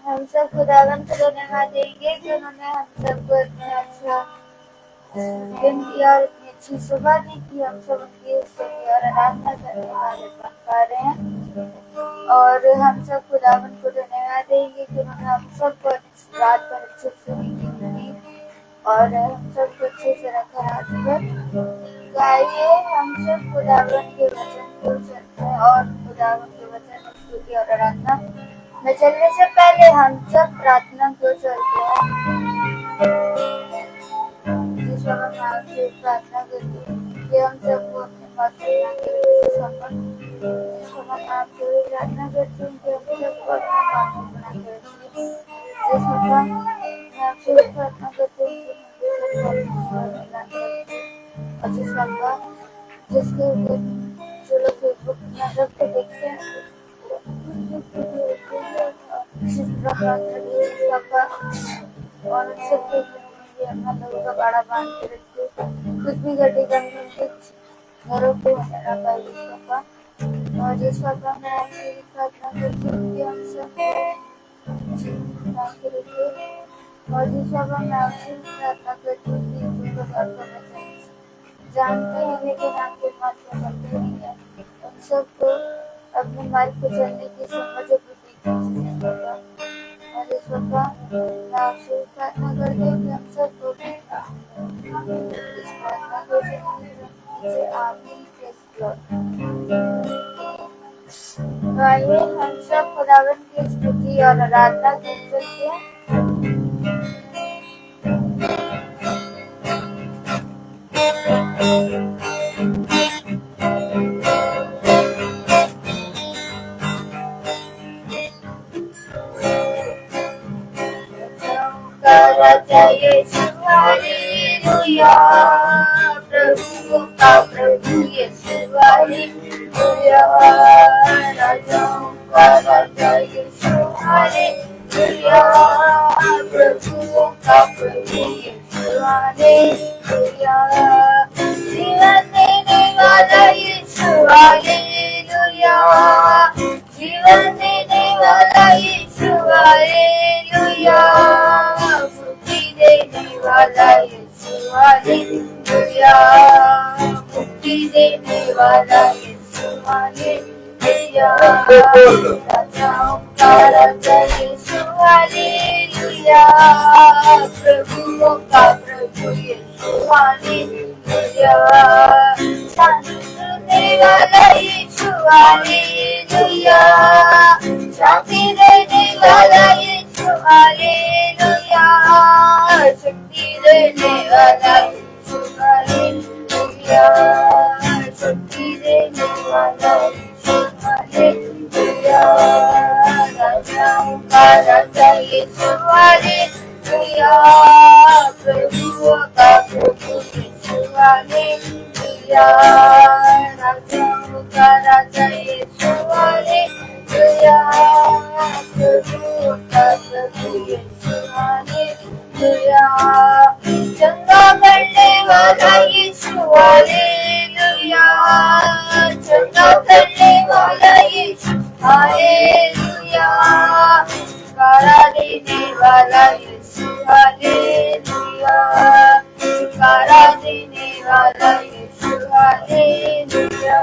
हम सब खुदावन को धन्यवाद देंगे कि उन्होंने हम सबको इतना अच्छा दिन दिया और इतनी अच्छी सुबह दी कि हम सब उनकी स्तुति और आराधना करने वाले बन पा रहे हैं। और हम सब खुदावन को धन्यवाद देंगे कि उन्होंने हम सबको इस रात भर अच्छे से दी और हम सबको अच्छे से रखा रात भर। आइए हम सब खुदावन के वचन को सुनते हैं और खुदावन के वचन की स्तुति और आराधना में चलने से पहले हम सब प्रार्थना को चलते हैं। जिस पर हम आपसे प्रार्थना करते हैं कि हम सबको अपने प्रार्थना के समर्पण, जिस पर हम आपसे प्रार्थना करते हैं कि हम सबको अपने पापों बना कर रखें, जिस पर हम आपसे प्रार्थना करते हैं कि हम सबको अपने बना कर और जिस पर जिसके ऊपर जो लोग फेसबुक में सबको देखते हैं और सबके अपना लोगों का बाड़ा बांध के रखते, कुछ भी घटेगा घरों को ना पाए पापा। और जिस पापा मैं आपसे प्रार्थना करती हूँ कि हम सब के रखिए और जिस पापा मैं आपसे प्रार्थना करती हूँ कि जो लोग आपका वचन जानते हैं लेकिन आपके मार्ग पर चलते नहीं है, उन सबको अपने मार्ग पर चलने की समझ और बुद्धि होगा। और इस वक्त मैं आपसे प्रार्थना करती हूँ कि हम सबको इस प्रार्थना को से आमीन के आइए हम सब खुदावन की स्तुति और आराधना कर सकते हैं। राजा यीशु हालेलुया, प्रभु का प्रभु यीशु हालेलुया, राजाओं का राजा यीशु हालेलुया, प्रभु का प्रभु यीशु हालेलुया, जीवन देने वाला यीशु हालेलुया, जीवन देने वाला यीशु हालेलुया, देने वाला यीशु हालेलुया, मुक्ति देने वाला यीशु हालेलुया, राजाओं का राजा यीशु हालेलुया, प्रभुओं का प्रभु यीशु हालेलुया, शांति देने वाला यीशु हालेलुया, शांति देने वाला यीशु हालेलुया, शक्ति देने वाला यीशु हालेलुया, शक्ति देने वाला यीशु हालेलुया, राजाओं का राजा यीशु हालेलुया, प्रभुओं का प्रभु यीशु हालेलुया, राजाओं का राजा यीशु हालेलुया, प्रभुओं का प्रभु यीशु हालेलुया, चंगा करने वाला यीशु हालेलुया, चंगा करने वाला यीशु हालेलुया, छुटकारा देने वाला यीशु हालेलुया, छुटकारा देने वाला यीशु हालेलुया,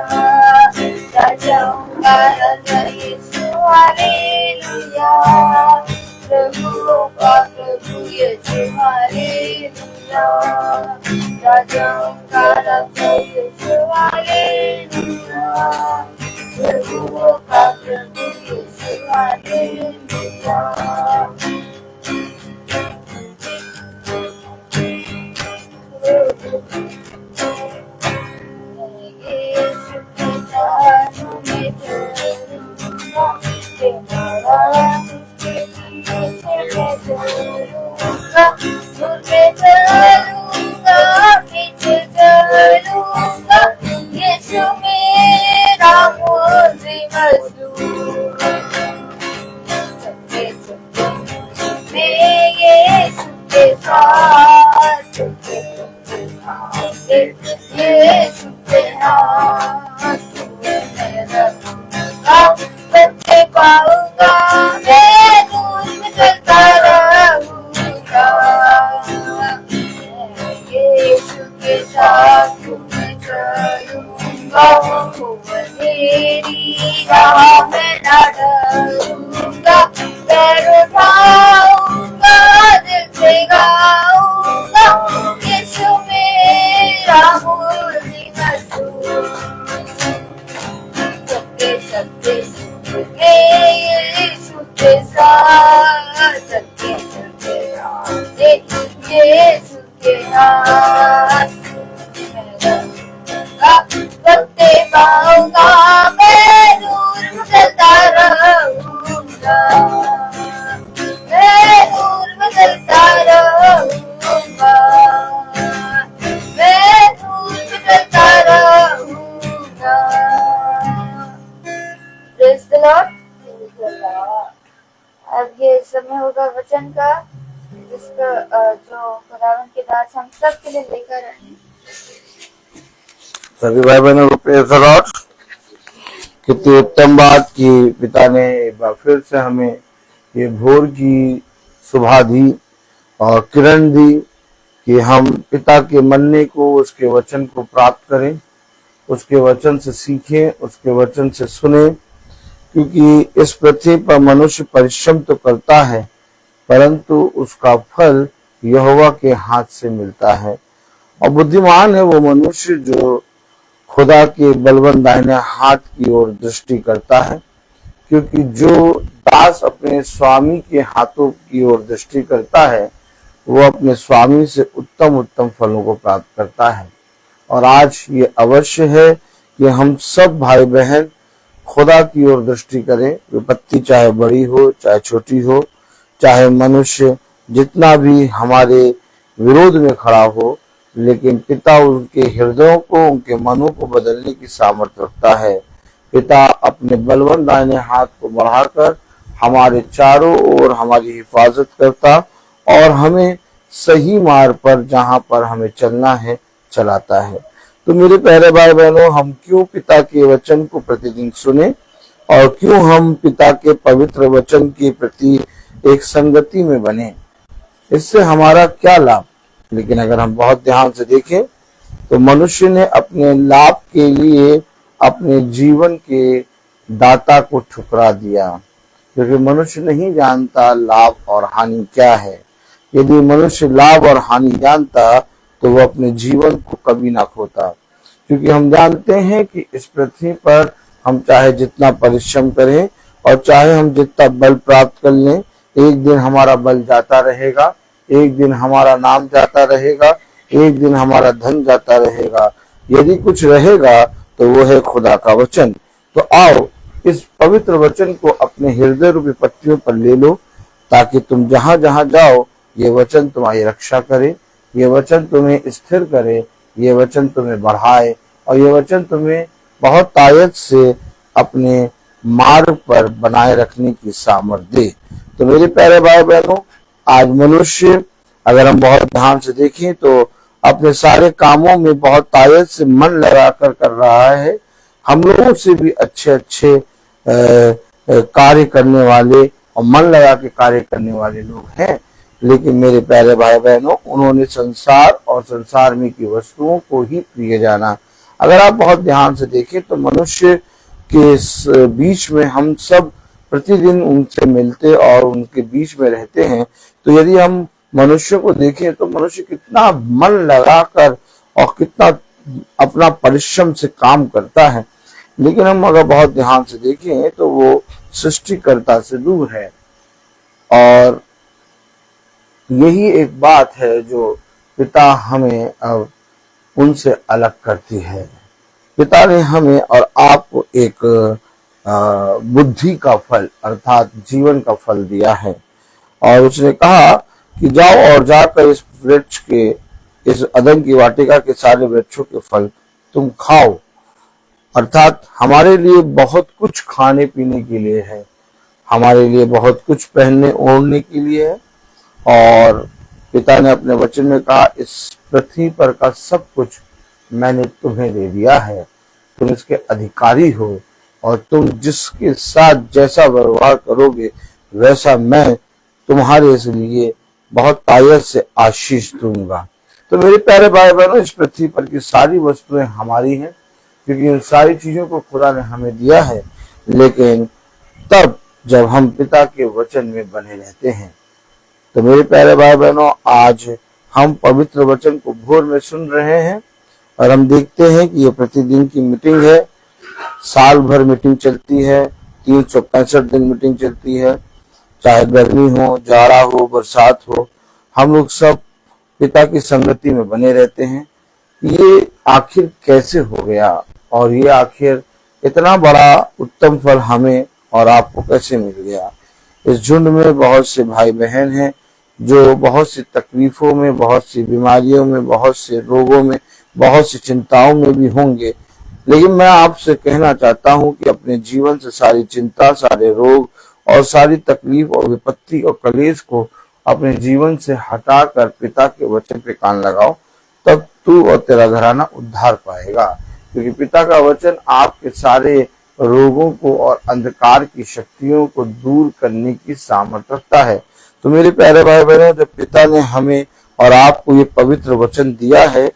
राजाओं का राजा यीशु हालेलुया, प्रभुओं का प्रभु यीशु हालेलुया, राजाओं का राजा यीशु हालेलुया, प्रभुओं का प्रभु यीशु हालेलुया। यीशु के चरणों में चलूंगा, तुम्हारा तुझे चलूंगा, पीछे चलूंगा, यीशु मेरा मुझे मजदूर, चलते चलते यीशु के साथ, चलते चलते यीशु के हाथ में रखूंगा, बच्चे पाऊंगा मैं दूर में मैं नूर बदलता रहूंगा, मैं नूर बदलता रहूंगा। Praise the Lord. अब ये समय होगा वचन का, जिसका जो खुदावन के दास हम सब के लिए लेकर आए। सभी भाई बहनों को प्रेज़ द लॉर्ड। कितनी उत्तम बात की पिता ने एक बार फिर से हमें ये भोर की सुबह दी और किरण दी कि हम पिता के मनने को, उसके वचन को प्राप्त करें, उसके वचन से सीखें, उसके वचन से सुने। क्योंकि इस पृथ्वी पर मनुष्य परिश्रम तो करता है, परंतु उसका फल यहोवा के हाथ से मिलता है। और बुद्धिमान है वो मनुष्य जो खुदा के बलवंत दाहिने हाथ की ओर दृष्टि करता है, क्योंकि जो दास अपने स्वामी के हाथों की ओर दृष्टि करता है वो अपने स्वामी से उत्तम उत्तम फलों को प्राप्त करता है। और आज ये अवश्य है कि हम सब भाई बहन खुदा की ओर दृष्टि करें। विपत्ति चाहे बड़ी हो चाहे छोटी हो, चाहे मनुष्य जितना भी हमारे विरोध में खड़ा हो, लेकिन पिता उनके हृदयों को, उनके मनों को बदलने की सामर्थ्य रखता है। पिता अपने बलवंत दाहिने हाथ को बढ़ाकर हमारे चारों ओर हमारी हिफाजत करता और हमें सही मार्ग पर, जहां पर हमें चलना है, चलाता है। तो मेरे प्यारे भाई बहनों, हम क्यों पिता के वचन को प्रतिदिन सुने और क्यों हम पिता के पवित्र वचन के प्रति एक संगति में बने? इससे हमारा क्या लाभ? लेकिन अगर हम बहुत ध्यान से देखें तो मनुष्य ने अपने लाभ के लिए अपने जीवन के दाता को ठुकरा दिया, क्योंकि मनुष्य नहीं जानता लाभ और हानि क्या है। यदि मनुष्य लाभ और हानि जानता तो वो अपने जीवन को कभी ना खोता। क्योंकि हम जानते हैं कि इस पृथ्वी पर हम चाहे जितना परिश्रम करें और चाहे हम जितना बल प्राप्त कर लें, एक दिन हमारा बल जाता रहेगा, एक दिन हमारा नाम जाता रहेगा, एक दिन हमारा धन जाता रहेगा। यदि कुछ रहेगा तो वो है खुदा का वचन। तो आओ इस पवित्र वचन को अपने हृदय रूपी पत्तियों पर ले लो, ताकि तुम जहां जहां जाओ ये वचन तुम्हारी रक्षा करे, ये वचन तुम्हें स्थिर करे, ये वचन तुम्हें बढ़ाए और ये वचन तुम्हें बहुत ताकत से अपने मार्ग पर बनाए रखने की सामर्थ्य दे। तो मेरे प्यारे भाई बहनों, आज मनुष्य अगर हम बहुत ध्यान से देखें तो अपने सारे कामों में बहुत ताकत से मन लगाकर कर रहा है। हम लोगों से भी अच्छे अच्छे कार्य करने वाले और मन लगा के कार्य करने वाले लोग हैं, लेकिन मेरे प्यारे भाई बहनों, उन्होंने संसार और संसार में की वस्तुओं को ही प्रिय जाना। अगर आप बहुत ध्यान से देखें तो मनुष्य के बीच में हम सब प्रतिदिन उनसे मिलते और उनके बीच में रहते हैं। तो यदि हम मनुष्य को देखें तो मनुष्य कितना मन लगाकर और कितना अपना परिश्रम से काम करता है, लेकिन हम अगर बहुत ध्यान से देखें तो वो सृष्टिकर्ता से दूर है। और यही एक बात है जो पिता हमें अब उनसे अलग करती है। पिता ने हमें और आपको एक बुद्धि का फल अर्थात जीवन का फल दिया है और उसने कहा कि जाओ और जाकर इस वृक्ष के, इस अदन की वाटिका के सारे वृक्षों के फल तुम खाओ। अर्थात हमारे लिए बहुत कुछ खाने पीने के लिए है, हमारे लिए बहुत कुछ पहनने ओढ़ने के लिए है। और पिता ने अपने वचन में कहा, इस पृथ्वी पर का सब कुछ मैंने तुम्हें दे दिया है, तुम इसके अधिकारी हो और तुम जिसके साथ जैसा व्यवहार करोगे वैसा मैं तुम्हारे लिए बहुत ताकत से आशीष दूंगा। तो मेरे प्यारे भाई बहनों, इस पृथ्वी पर की सारी वस्तुएं हमारी हैं, क्योंकि इन सारी चीजों को खुदा ने हमें दिया है, लेकिन तब जब हम पिता के वचन में बने रहते हैं। तो मेरे प्यारे भाई बहनों, आज हम पवित्र वचन को भोर में सुन रहे हैं और हम देखते हैं कि ये प्रतिदिन की मीटिंग है। साल भर मीटिंग चलती है, 365 दिन मीटिंग चलती है, चाहे गर्मी हो, जाड़ा हो, बरसात हो, हम लोग सब पिता की संगति में बने रहते हैं। ये आखिर कैसे हो गया और ये आखिर इतना बड़ा उत्तम फल हमें और आपको कैसे मिल गया? इस झुंड में बहुत से भाई बहन हैं जो बहुत सी तकलीफों में, बहुत सी बीमारियों में, बहुत से रोगों में, बहुत सी चिंताओं में भी होंगे। लेकिन मैं आपसे कहना चाहता हूं कि अपने जीवन से सारी चिंता, सारे रोग और सारी तकलीफ और विपत्ति और कलेश को अपने जीवन से हटाकर पिता के वचन पे कान लगाओ, तब तू और तेरा घराना उद्धार पाएगा। क्योंकि पिता का वचन आपके सारे रोगों को और अंधकार की शक्तियों को दूर करने की सामर्थ्य रखता है। तो मेरे प्यारे भाई बहनों, जब पिता ने हमें और आपको ये पवित्र वचन दिया है,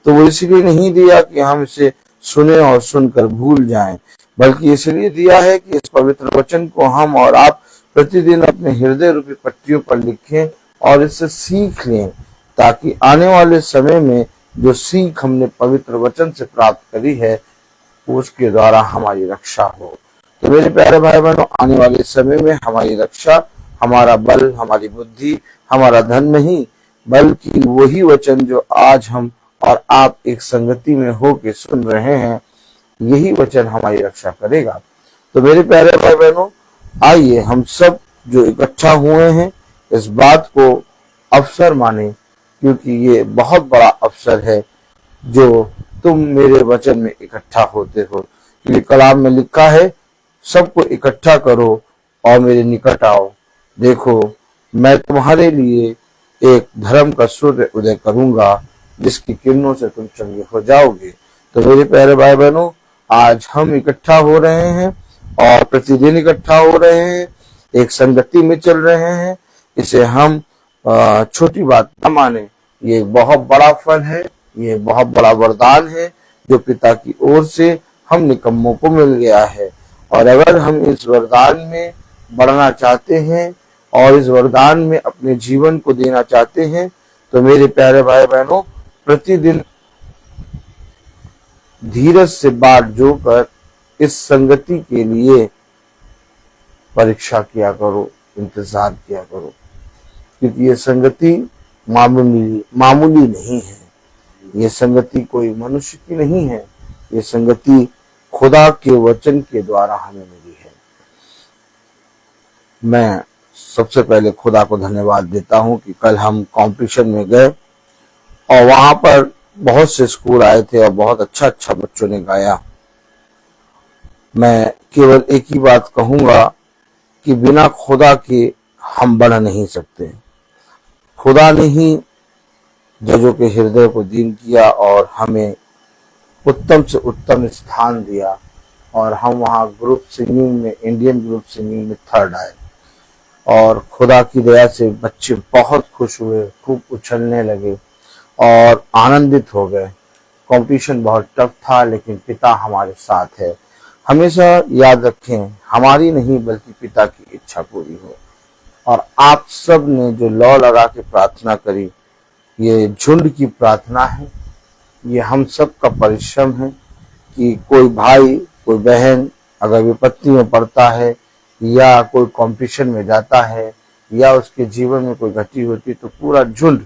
तो वो इसलिए नहीं दिया कि हम इसे सुने और सुनकर भूल जाएं, बल्कि इसलिए दिया है कि इस पवित्र वचन को हम और आप प्रतिदिन अपने हृदय रूपी पट्टियों पर लिखें और इससे सीख लें, ताकि आने वाले समय में जो सीख हमने पवित्र वचन से प्राप्त करी है, उसके द्वारा हमारी रक्षा हो। तो मेरे प्यारे भाई बहनों, आने वाले समय में हमारी रक्षा, हमारा बल, हमारी बुद्धि, हमारा धन नहीं, बल्कि वही वचन जो आज हम और आप एक संगति में होके सुन रहे हैं, यही वचन हमारी रक्षा करेगा। तो मेरे प्यारे भाई बहनों, आइए हम सब जो इकट्ठा हुए हैं इस बात को अवसर माने, क्योंकि ये बहुत बड़ा अवसर है जो तुम मेरे वचन में इकट्ठा होते हो। क्योंकि कलाम में लिखा है, सबको इकट्ठा करो और मेरे निकट आओ, देखो मैं तुम्हारे लिए एक धर्म का सूर्य उदय करूंगा, जिसकी किरणों से तुम चंगे हो जाओगे। तो मेरे प्यारे भाई बहनों, आज हम इकट्ठा हो रहे हैं और प्रतिदिन इकट्ठा हो रहे हैं, एक संगति में चल रहे हैं। इसे हम छोटी बात न माने, ये बहुत बड़ा फल है, ये बहुत बड़ा वरदान है जो पिता की ओर से हम निकम्मों को मिल गया है। और अगर हम इस वरदान में बढ़ना चाहते हैं और इस वरदान में अपने जीवन को देना चाहते हैं, तो मेरे प्यारे भाई बहनों, प्रतिदिन धीरज से बाट जोकर इस संगति के लिए परीक्षा किया करो, इंतजार किया करो। क्योंकि ये संगति मामूली नहीं है, ये संगति कोई मनुष्य की नहीं है, ये संगति खुदा के वचन के द्वारा हमें मिली है। मैं सबसे पहले खुदा को धन्यवाद देता हूं कि कल हम कॉम्पिटिशन में गए और वहां पर बहुत से स्कूल आए थे और बहुत अच्छा बच्चों ने गाया। मैं केवल एक ही बात कहूंगा कि बिना खुदा के हम बढ़ नहीं सकते। खुदा ने ही जजों के हृदय को दीन किया और हमें उत्तम से उत्तम स्थान दिया, और हम वहाँ ग्रुप सिंगिंग में, इंडियन ग्रुप सिंगिंग में 3rd आए। और खुदा की दया से बच्चे बहुत खुश हुए, खूब उछलने लगे और आनंदित हो गए। कंपटीशन बहुत टफ था, लेकिन पिता हमारे साथ है। हमेशा याद रखें, हमारी नहीं बल्कि पिता की इच्छा पूरी हो। और आप सब ने जो लौ लगा के प्रार्थना करी, ये झुंड की प्रार्थना है, ये हम सब का परिश्रम है कि कोई भाई, कोई बहन अगर विपत्ति में पड़ता है या कोई कंपटीशन में जाता है या उसके जीवन में कोई घटी होती है, तो पूरा झुंड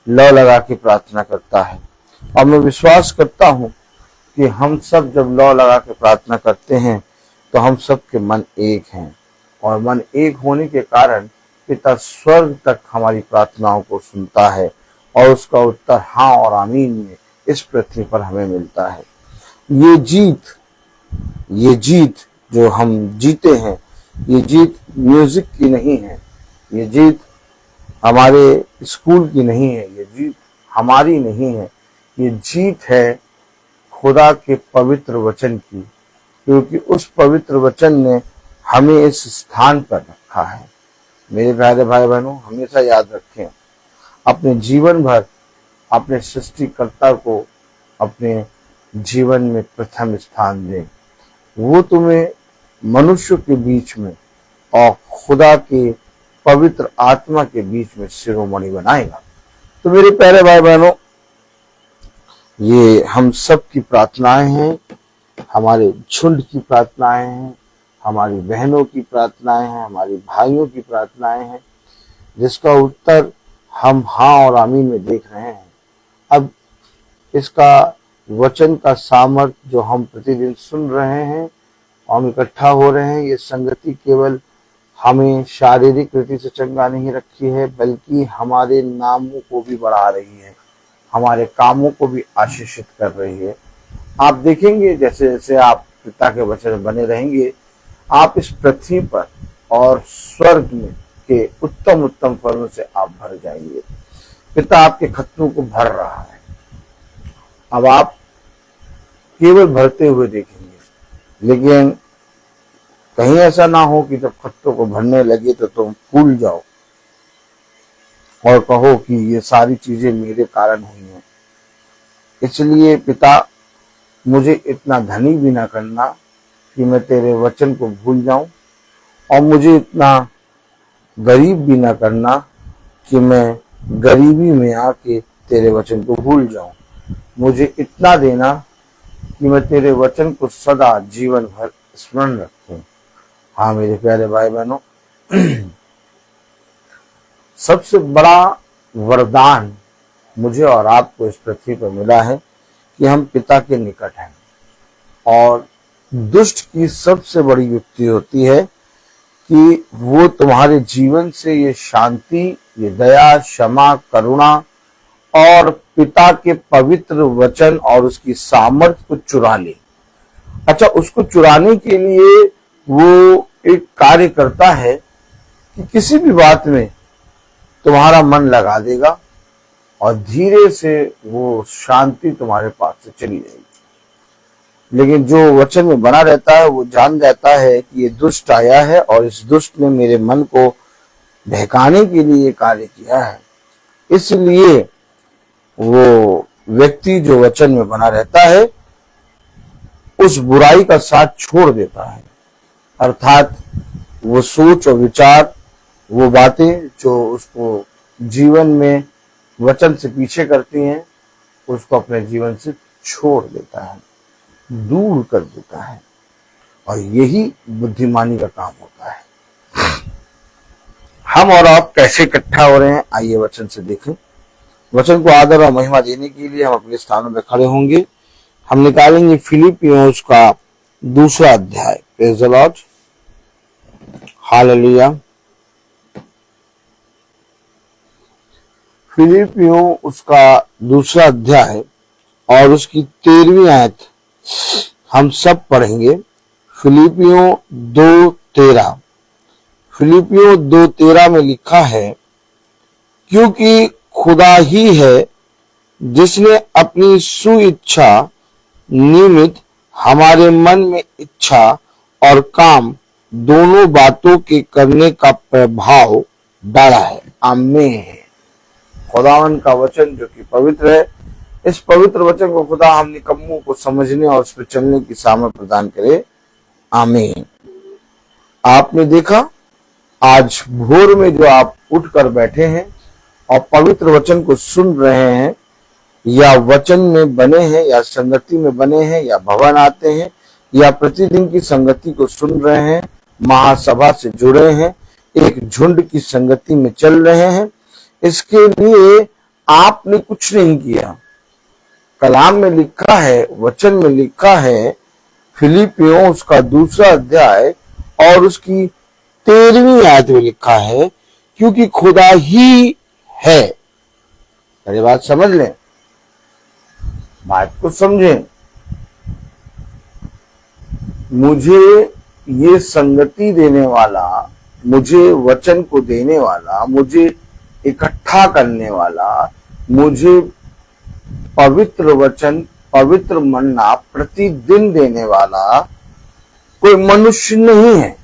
लौ लगा के प्रार्थना करता है। और मैं विश्वास करता हूँ कि हम सब जब लौ लगा के प्रार्थना करते हैं तो हम सब के मन एक हैं, और मन एक होने के कारण पिता स्वर्ग तक हमारी प्रार्थनाओं को सुनता है और उसका उत्तर हाँ और आमीन में इस पृथ्वी पर हमें मिलता है। ये जीत जो हम जीते हैं, ये जीत म्यूजिक की नहीं है, ये जीत हमारे स्कूल की नहीं है, ये जीत हमारी नहीं है, ये जीत है खुदा के पवित्र वचन की। क्योंकि उस पवित्र वचन ने हमें इस स्थान पर रखा है। मेरे प्यारे भाई बहनों, हमेशा याद रखें, अपने जीवन भर अपने सृष्टिकर्ता को अपने जीवन में प्रथम स्थान दें। वो तुम्हें मनुष्य के बीच में और खुदा के पवित्र आत्मा के बीच में शिरोमणि बनाएगा। तो मेरे प्यारे भाई बहनों, ये हम सब की प्रार्थनाएं हैं, हमारे झुंड की प्रार्थनाएं हैं, हमारी बहनों की प्रार्थनाएं हैं, हमारी भाइयों की प्रार्थनाएं हैं, जिसका उत्तर हम हाँ और आमीन में देख रहे हैं। अब इसका वचन का सामर्थ्य जो हम प्रतिदिन सुन रहे हैं और हम इकट्ठा हो रहे हैं, ये संगति केवल हमें शारीरिक रीति से चंगा नहीं रखी है, बल्कि हमारे नामों को भी बढ़ा रही है, हमारे कामों को भी आशीषित कर रही है। आप देखेंगे जैसे जैसे आप पिता के वचन में बने रहेंगे, आप इस पृथ्वी पर और स्वर्ग में के उत्तम उत्तम फलों से आप भर जाएंगे। पिता आपके खत्तों को भर रहा है, अब आप केवल भरते हुए देखेंगे। लेकिन कहीं ऐसा ना हो कि जब खत्तों को भरने लगे तो तुम फूल जाओ और कहो कि ये सारी चीजें मेरे कारण हुई हैं। इसलिए पिता, मुझे इतना धनी भी ना करना कि मैं तेरे वचन को भूल जाऊं, और मुझे इतना गरीब भी ना करना कि मैं गरीबी में आके तेरे वचन को भूल जाऊं। मुझे इतना देना कि मैं तेरे वचन को सदा जीवन भर स्मरण रखूं। हाँ मेरे प्यारे भाई बहनों, सबसे बड़ा वरदान मुझे और आपको इस पृथ्वी पर मिला है कि हम पिता के निकट हैं। और दुष्ट की सबसे बड़ी युक्ति होती है कि वो तुम्हारे जीवन से ये शांति, ये दया, क्षमा, करुणा और पिता के पवित्र वचन और उसकी सामर्थ्य को चुरा ले। अच्छा, उसको चुराने के लिए वो एक कार्य करता है कि किसी भी बात में तुम्हारा मन लगा देगा और धीरे से वो शांति तुम्हारे पास से चली जाएगी। लेकिन जो वचन में बना रहता है वो जान जाता है कि ये दुष्ट आया है और इस दुष्ट ने मेरे मन को बहकाने के लिए कार्य किया है। इसलिए वो व्यक्ति जो वचन में बना रहता है उस बुराई का साथ छोड़ देता है, अर्थात वो सोच और विचार, वो बातें जो उसको जीवन में वचन से पीछे करती हैं, उसको अपने जीवन से छोड़ देता है, दूर कर देता है। और यही बुद्धिमानी का काम होता है। हम और आप कैसे इकट्ठा हो रहे हैं, आइए वचन से देखें। वचन को आदर और महिमा देने के लिए हम अपने स्थानों पर खड़े होंगे। हम निकालेंगे फिलिपियों का 2 अध्याय। Praise the Lord, hallelujah. फिलिपियों उसका 2 अध्याय और उसकी 13वीं आयत हम सब पढ़ेंगे। फिलिपियों 2:13। फिलिपियों 2:13 में लिखा है, क्योंकि खुदा ही है जिसने अपनी सुइच्छा निमित्त हमारे मन में इच्छा और काम दोनों बातों के करने का प्रभाव डाला है। आमीन। खुदावन का वचन जो कि पवित्र है, इस पवित्र वचन को खुदा हम निकम्मों को समझने और उस पर चलने की सामर्थ्य प्रदान करे। आमीन। आपने देखा, आज भोर में जो आप उठकर बैठे हैं और पवित्र वचन को सुन रहे हैं, या वचन में बने हैं, या संगति में बने हैं, या भवन आते हैं, या प्रतिदिन की संगति को सुन रहे हैं, महासभा से जुड़े हैं, एक झुंड की संगति में चल रहे हैं, इसके लिए आपने कुछ नहीं किया। कलाम में लिखा है, वचन में लिखा है, फिलिपियों उसका 2 अध्याय और उसकी 13वीं आयत में लिखा है, क्योंकि खुदा ही है। मेरी बात समझ लें, बात को समझें। मुझे ये संगति देने वाला, मुझे वचन को देने वाला, मुझे इकट्ठा करने वाला, मुझे पवित्र वचन, पवित्र मन्ना प्रतिदिन देने वाला कोई मनुष्य नहीं है।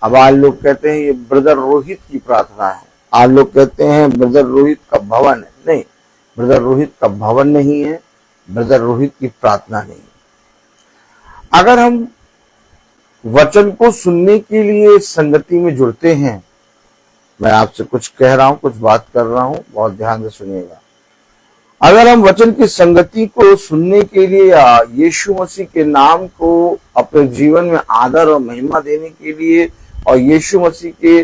अब आज लोग कहते हैं ये ब्रदर रोहित की प्रार्थना है, आज लोग कहते हैं ब्रदर रोहित का भवन है। नहीं, ब्रदर रोहित का भवन नहीं है, ब्रदर रोहित की प्रार्थना नहीं है। अगर हम वचन को सुनने के लिए संगति में जुड़ते हैं, मैं आपसे कुछ कह रहा हूं, कुछ बात कर रहा हूं, बहुत ध्यान से सुनिएगा। अगर हम वचन की संगति को सुनने के लिए या यीशु मसीह के नाम को अपने जीवन में आदर और महिमा देने के लिए और यीशु मसीह के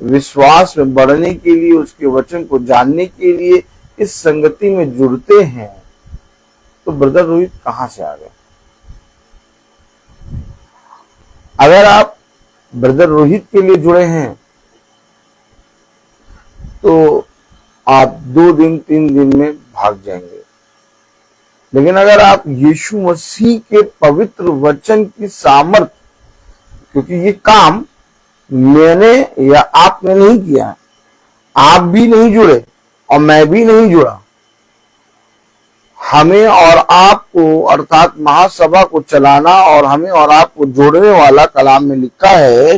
विश्वास में बढ़ने के लिए, उसके वचन को जानने के लिए इस संगति में जुड़ते हैं, तो ब्रदर रोहित कहां से आ गए? अगर आप ब्रदर रोहित के लिए जुड़े हैं तो आप 2 दिन 3 दिन में भाग जाएंगे। लेकिन अगर आप यीशु मसीह के पवित्र वचन की सामर्थ, क्योंकि ये काम मैंने या आपने नहीं किया, आप भी नहीं जुड़े और मैं भी नहीं जुड़ा, हमें और आपको अर्थात महासभा को चलाना और हमें और आपको जोड़ने वाला कलाम में लिखा है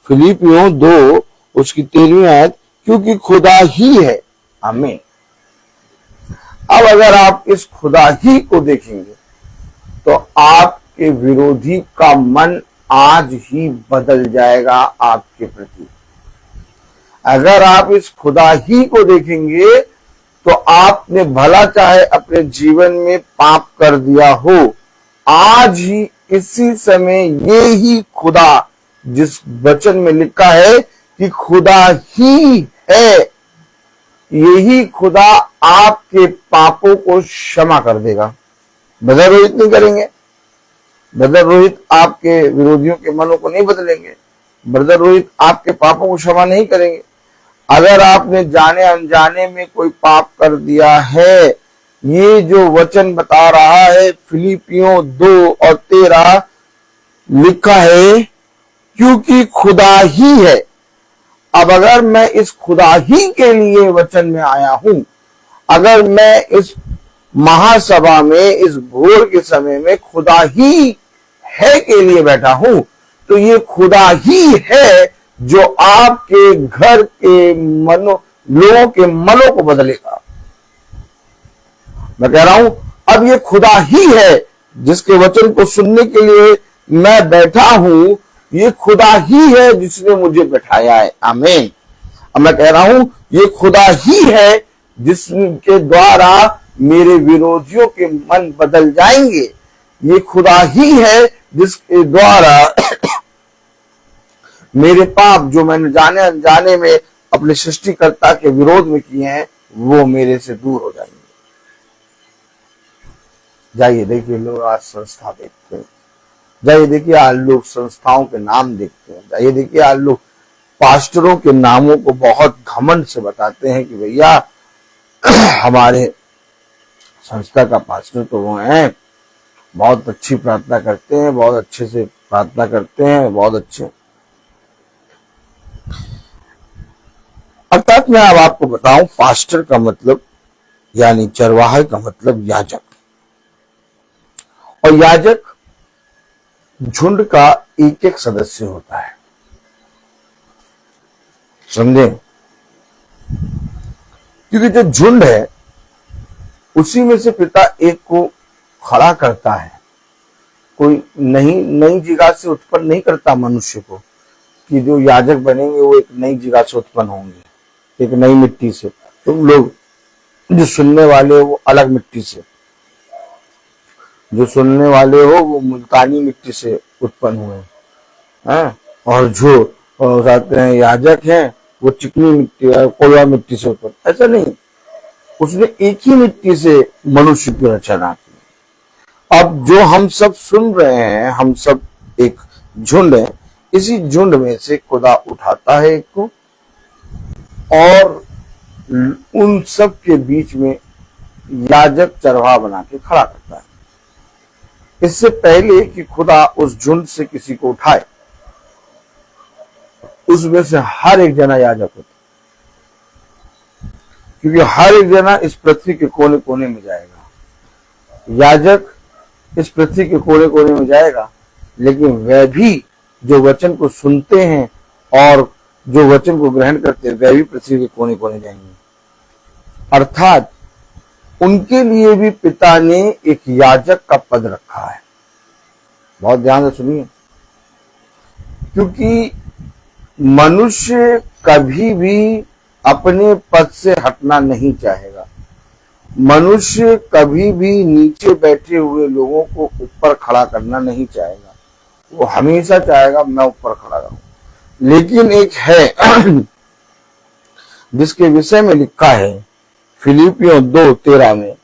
फिलिपियों 2 उसकी 13वीं आयत, क्योंकि खुदा ही है। आमीन। अब अगर आप इस खुदा ही को देखेंगे तो आपके विरोधी का मन आज ही बदल जाएगा आपके प्रति। अगर आप इस खुदा ही को देखेंगे तो आपने भला चाहे अपने जीवन में पाप कर दिया हो, आज ही इसी समय ये ही खुदा, जिस वचन में लिखा है कि खुदा ही है, यही खुदा आपके पापों को क्षमा कर देगा। ब्रदर रोहित नहीं करेंगे, ब्रदर रोहित आपके विरोधियों के मनों को नहीं बदलेंगे, ब्रदर रोहित आपके पापों को क्षमा नहीं करेंगे। अगर आपने जाने अनजाने में कोई पाप कर दिया है, ये जो वचन बता रहा है फिलिपियों 2 और 13 लिखा है, क्योंकि खुदा ही है। अब अगर मैं इस खुदा ही के लिए वचन में आया हूं, अगर मैं इस महासभा में इस भोर के समय में खुदा ही है के लिए बैठा हूं, तो ये खुदा ही है जो आपके घर के लोगों के मनों को बदलेगा। मैं कह रहा हूं, अब ये खुदा ही है जिसके वचन को सुनने के लिए मैं बैठा हूं, ये खुदा ही है जिसने मुझे बैठाया है। आमीन। अब मैं कह रहा हूं, ये खुदा ही है जिसके द्वारा मेरे विरोधियों के मन बदल जाएंगे। ये खुदा ही है जिसके द्वारा मेरे पाप जो मैंने जाने अनजाने में अपने सृष्टिकर्ता के विरोध में किए हैं, वो मेरे से दूर हो जाएंगे। जाइए देखिए, लोग आज संस्था देखते हैं, जाइए देखिए आज लोग संस्थाओं के नाम देखते हैं, जाइए देखिए आज लोग पास्टरों के नामों को बहुत घमंड से बताते हैं कि भैया हमारे संस्था का पास्टर तो वो हैं, बहुत अच्छी प्रार्थना करते हैं, बहुत अच्छे से प्रार्थना करते हैं, बहुत अच्छे। अर्थात मैं अब आपको बताऊं, पास्टर का मतलब यानी चरवाहे का मतलब याजक, और याजक झुंड का एक एक सदस्य होता है, समझे? क्योंकि जो झुंड है उसी में से पिता एक को खड़ा करता है। कोई नई जगह से उत्पन्न नहीं करता मनुष्य को कि जो याजक बनेंगे वो एक नई जगह से उत्पन्न होंगे, एक नई मिट्टी से। तुम लोग जो सुनने वाले हो वो अलग मिट्टी से, जो सुनने वाले हो वो मुल्तानी मिट्टी से उत्पन्न हुए हैं, और जो कहते हैं याजक हैं वो चिकनी मिट्टी कोलवा मिट्टी से उत्पन्न। ऐसा नहीं, उसने एक ही मिट्टी से मनुष्य की रचना की। अब जो हम सब सुन रहे हैं, हम सब एक झुंड है, इसी झुंड में से खुदा उठाता है एक को और उन सब के बीच में याजक चरवाहा बना के खड़ा करता है। इससे पहले कि खुदा उस झुंड से किसी को उठाए, उसमें से हर एक जना याजक होता, क्योंकि हर एक जना इस पृथ्वी के कोने कोने में जाएगा। याजक इस पृथ्वी के कोने कोने में जाएगा, लेकिन वह भी जो वचन को सुनते हैं और जो वचन को ग्रहण करते हैं, वह भी पृथ्वी के कोने कोने जाएंगे। अर्थात उनके लिए भी पिता ने एक याजक का पद रखा है। बहुत ध्यान से सुनिए, क्योंकि मनुष्य कभी भी अपने पद से हटना नहीं चाहेगा। मनुष्य कभी भी नीचे बैठे हुए लोगों को ऊपर खड़ा करना नहीं चाहेगा, वो हमेशा चाहेगा मैं ऊपर खड़ा रहूं। लेकिन एक है जिसके विषय में लिखा है फिलिपियों 2:13 में,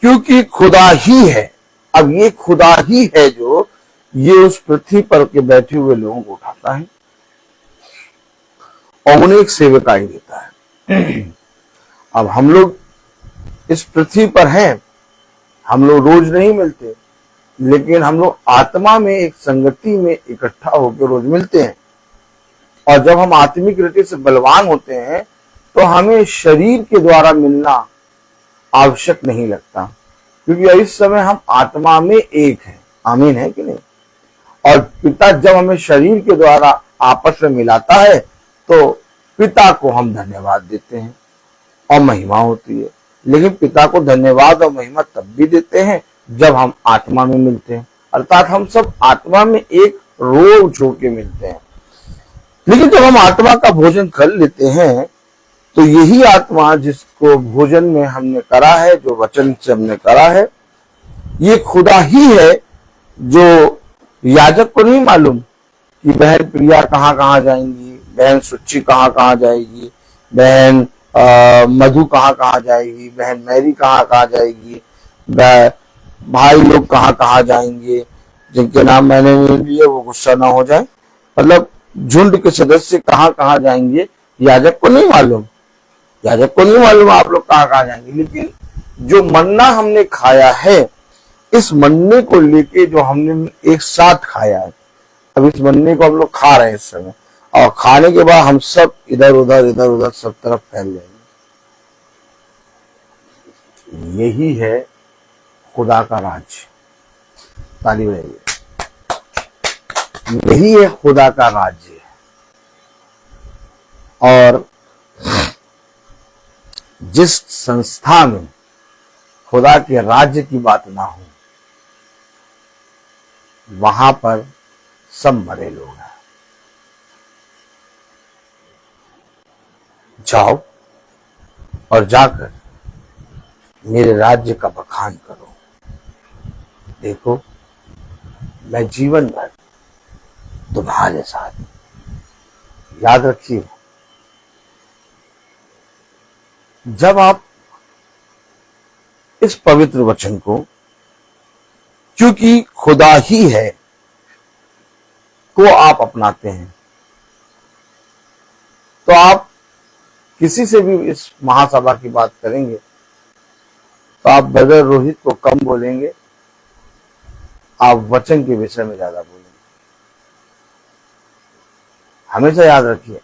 क्योंकि खुदा ही है। अब ये खुदा ही है जो ये उस पृथ्वी पर के बैठे हुए लोगों को उठाता है और उन्हें एक सेवकाई देता है। अब हम लोग इस पृथ्वी पर हैं, हम लोग रोज नहीं मिलते, लेकिन हम लोग आत्मा में एक संगति में इकट्ठा होकर रोज मिलते हैं। और जब हम आत्मिक रीति से बलवान होते हैं तो हमें शरीर के द्वारा मिलना आवश्यक नहीं लगता, क्योंकि इस समय हम आत्मा में एक हैं। आमीन है कि नहीं? और पिता जब हमें शरीर के द्वारा आपस में मिलाता है तो पिता को हम धन्यवाद देते हैं और महिमा होती है। लेकिन पिता को धन्यवाद और महिमा तब भी देते हैं जब हम आत्मा में मिलते हैं, अर्थात हम सब आत्मा में एक रोज होके मिलते हैं। लेकिन जब हम आत्मा का भोजन कर लेते हैं तो यही आत्मा जिसको भोजन में हमने करा है, जो वचन से हमने करा है, ये खुदा ही है, जो याजक को नहीं मालूम कि बहन प्रिया कहाँ कहाँ जाएंगी, बहन सुच्ची कहाँ कहाँ जाएगी, बहन मधु कहाँ कहाँ जाएगी, बहन मैरी कहाँ कहाँ जाएगी, भाई लोग कहाँ कहाँ जाएंगे, जिनके नाम मैंने नहीं लिए वो गुस्सा ना हो जाए। मतलब झुंड के सदस्य कहाँ कहाँ जाएंगे, याजक को नहीं मालूम। याजक को नहीं मालूम आप लोग कहाँ कहाँ जाएंगे। लेकिन जो मन्ना हमने खाया है, इस मन्ने को लेके जो हमने एक साथ खाया है, अब इस मन्ने को हम लोग खा रहे हैं इस समय, और खाने के बाद हम सब इधर उधर सब तरफ फैल जाएंगे। यही है खुदा का राज्य। ताली बजाइए। यही है खुदा का राज्य। और जिस संस्था में खुदा के राज्य की बात ना हो, वहां पर सब मरे लोग हैं। जाओ और जाकर मेरे राज्य का बखान करो। देखो मैं जीवन भर तुम्हारे साथ। याद रखिए, जब आप इस पवित्र वचन को, क्योंकि खुदा ही है, को आप अपनाते हैं, तो आप किसी से भी इस महासभा की बात करेंगे तो आप ब्रदर रोहित को कम बोलेंगे, आप वचन के विषय में ज्यादा बोलेंगे। हमेशा याद रखिए,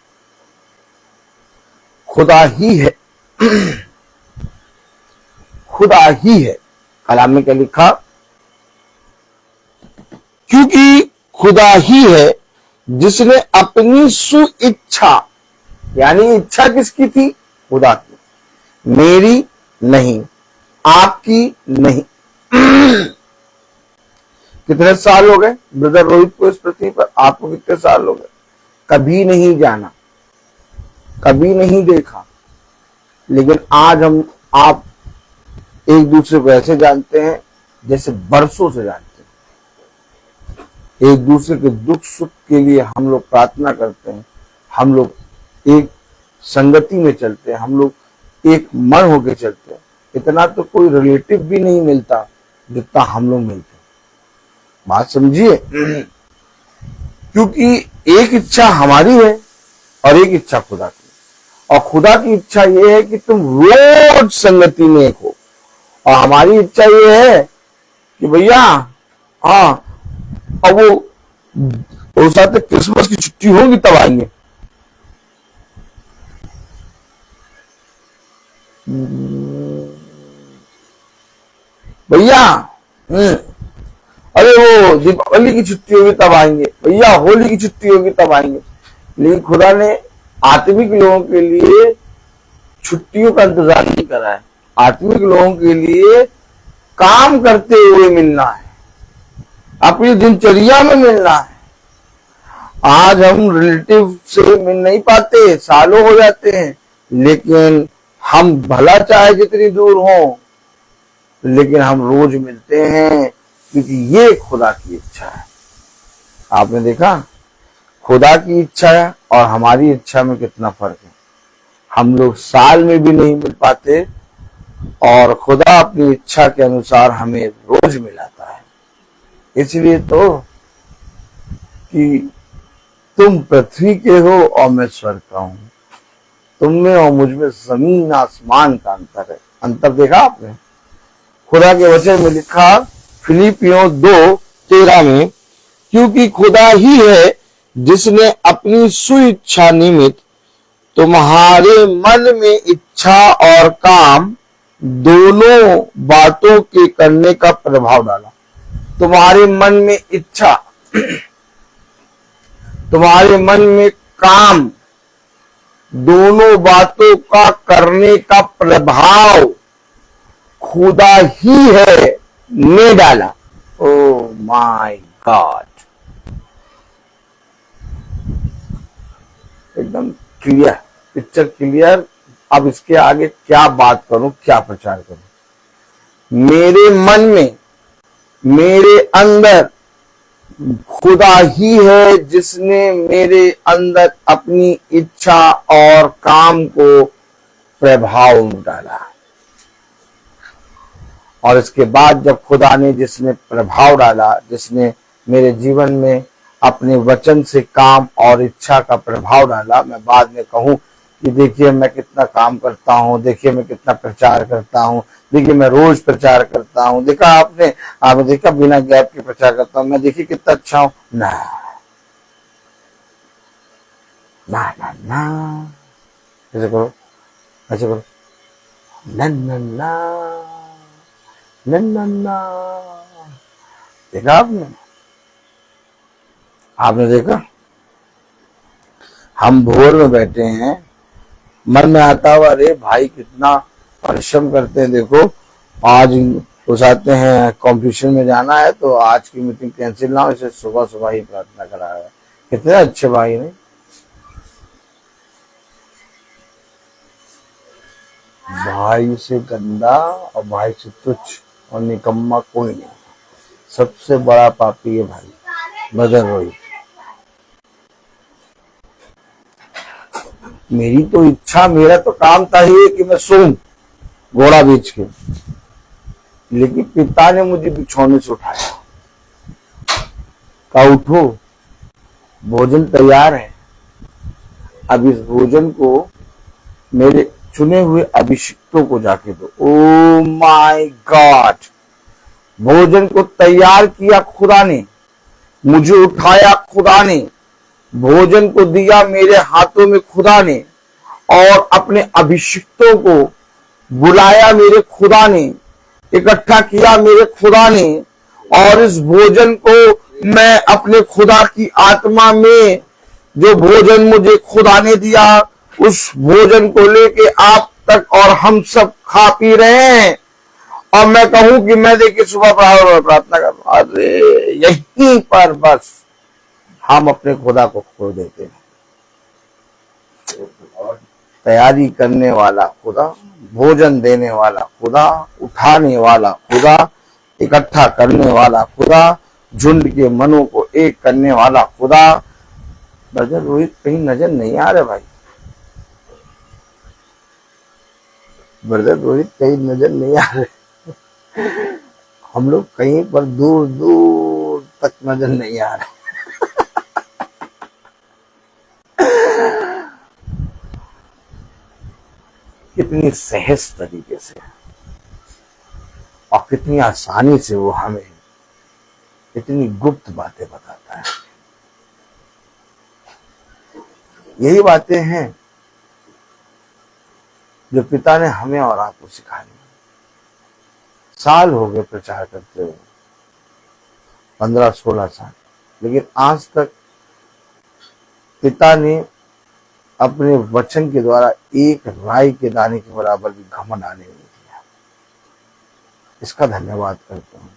खुदा ही है। खुदा ही है। कलाम में क्या लिखा? क्योंकि खुदा ही है जिसने अपनी सुइच्छा, यानी इच्छा किसकी थी? खुदा की, मेरी नहीं, आपकी नहीं। कितने साल हो गए ब्रदर रोहित को इस पृथ्वी पर? आपको कितने साल हो गए? कभी नहीं जाना, कभी नहीं देखा, लेकिन आज हम आप एक दूसरे को ऐसे जानते हैं जैसे बरसों से जानते हैं। एक दूसरे के दुख सुख के लिए हम लोग प्रार्थना करते हैं, हम लोग एक संगति में चलते हैं, हम लोग एक मन होके चलते हैं। इतना तो कोई रिलेटिव भी नहीं मिलता जितना हम लोग मिलते हैं। बात समझिए। क्योंकि एक इच्छा हमारी है और एक इच्छा खुदा की, और खुदा की इच्छा ये है कि तुम रोज संगति में एक हो, और हमारी इच्छा ये है कि भैया हाँ, अब वो साथ क्रिसमस की छुट्टी होगी तब आएंगे। भैया अरे वो दीपावली की छुट्टी होगी तब आएंगे, भैया होली की छुट्टी होगी तब आएंगे। लेकिन खुदा ने आत्मिक लोगों के लिए छुट्टियों का इंतजार नहीं करा है। आत्मिक लोगों के लिए काम करते हुए मिलना है, अपनी दिनचर्या में मिलना है। आज हम रिलेटिव से मिल नहीं पाते, सालों हो जाते हैं, लेकिन हम भला चाहे जितनी दूर हो, लेकिन हम रोज मिलते हैं, क्योंकि ये खुदा की इच्छा है। आपने देखा खुदा की इच्छा है और हमारी इच्छा में कितना फर्क है। हम लोग साल में भी नहीं मिल पाते और खुदा अपनी इच्छा के अनुसार हमें रोज मिलाता है। इसलिए तो कि तुम पृथ्वी के हो और मैं स्वर्ग का हूं, तुम में और मुझ में जमीन आसमान का अंतर है। अंतर देखा आपने? खुदा के वचन में लिखा फिलिपियों 2:13 में, क्योंकि खुदा ही है जिसने अपनी सुइच्छा निमित्त तुम्हारे मन में इच्छा और काम दोनों बातों के करने का प्रभाव डाला। तुम्हारे मन में इच्छा, तुम्हारे मन में काम, दोनों बातों का करने का प्रभाव खुदा ही है ने डाला। ओ माय गॉड, एकदम क्लियर, पिक्चर क्लियर। अब इसके आगे क्या बात करूं, क्या प्रचार करूं? मेरे मन में, मेरे अंदर खुदा ही है जिसने मेरे अंदर अपनी इच्छा और काम को प्रभाव में डाला। और इसके बाद जब खुदा ने जिसने प्रभाव डाला, जिसने मेरे जीवन में अपने वचन से काम और इच्छा का प्रभाव डाला, मैं बाद में कहूं कि देखिए मैं कितना काम करता हूं, देखिए मैं कितना प्रचार करता हूं, देखिए मैं रोज प्रचार करता हूं, देखा आपने देखा बिना गैप के प्रचार करता हूं, मैं देखिए कितना अच्छा हूं। ना ना ना ना, ऐसे करो, ऐसे करो, ना ना ना ना ना ना। देखा आपने? आपने देखा? हम भोर में बैठे हैं, मन में आता हुआ अरे भाई कितना परिश्रम करते हैं, देखो आज उठाते हैं कॉम्पिटिशन में जाना है तो आज की मीटिंग कैंसिल ना हो, इसे सुबह सुबह ही प्रार्थना करा है। कितने अच्छे भाई ने। भाई से गंदा और भाई से तुच्छ और निकम्मा कोई नहीं, सबसे बड़ा पापी है भाई ब्रदर रोहित। मेरी तो इच्छा, मेरा तो काम था ही कि मैं सोऊं घोड़ा बेच के, लेकिन पिता ने मुझे बिछौने से उठाया, कहा उठो भोजन तैयार है, अब इस भोजन को मेरे चुने हुए अभिषिक्तों को जाके दो। ओ माय गॉड, भोजन को तैयार किया खुदा ने, मुझे उठाया खुदा ने, भोजन को दिया मेरे हाथों में खुदा ने, और अपने अभिषिक्तों को बुलाया मेरे खुदा ने, इकट्ठा किया मेरे खुदा ने, और इस भोजन को मैं अपने खुदा की आत्मा में, जो भोजन मुझे खुदा ने दिया, उस भोजन को लेके आप तक और हम सब खा पी रहे हैं। और मैं कहूं कि मैं देखिए सुबह प्रार्थना कर, अरे यहीं पर बस हम अपने खुदा को खो देते हैं। तैयारी करने वाला खुदा, भोजन देने वाला खुदा, उठाने वाला खुदा, इकट्ठा करने वाला खुदा, झुंड के मनों को एक करने वाला खुदा। ब्रदर रोहित कहीं नजर नहीं आ रहा भाई, ब्रदर रोहित कहीं नजर नहीं आ रहे। हम लोग कहीं पर दूर दूर तक नजर नहीं आ रहे। कितनी सहज तरीके से और कितनी आसानी से वो हमें इतनी गुप्त बातें बताता है। यही बातें हैं जो पिता ने हमें और आपको सिखाई। साल हो गए प्रचार करते हुए, 15-16 साल, लेकिन आज तक पिता ने अपने वचन के द्वारा एक राई के दाने के बराबर भी घमंड आने नहीं दिया। इसका धन्यवाद करता हूं,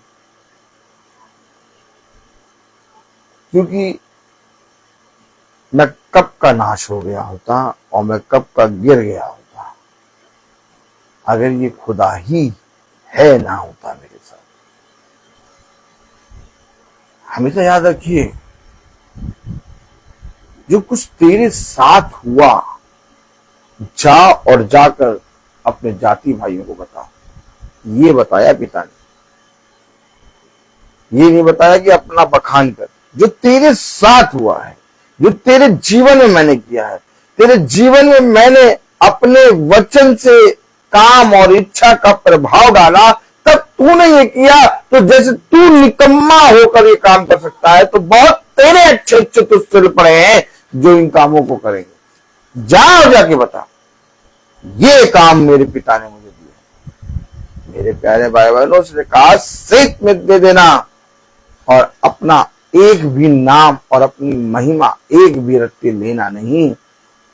क्योंकि मैं कब का नाश हो गया होता और मैं कब का गिर गया होता अगर ये खुदा ही है ना होता मेरे साथ। हमेशा याद रखिए, जो कुछ तेरे साथ हुआ, जा और जाकर अपने जाति भाइयों को बता। ये बताया पिता ने, ये नहीं बताया कि अपना बखान कर। जो तेरे साथ हुआ है, जो तेरे जीवन में मैंने किया है, तेरे जीवन में मैंने अपने वचन से काम और इच्छा का प्रभाव डाला, तब तूने ये किया। तो जैसे तू निकम्मा होकर ये काम कर सकता है, तो बहुत तेरे अच्छे अच्छे तो सिर पड़े हैं जो इन कामों को करेंगे। जा और जाके बता, ये काम मेरे पिता ने मुझे दिया। मेरे प्यारे भाई बहनों, उसने कहा सेत में दे देना और अपना एक भी नाम और अपनी महिमा एक भी रत्ती लेना नहीं।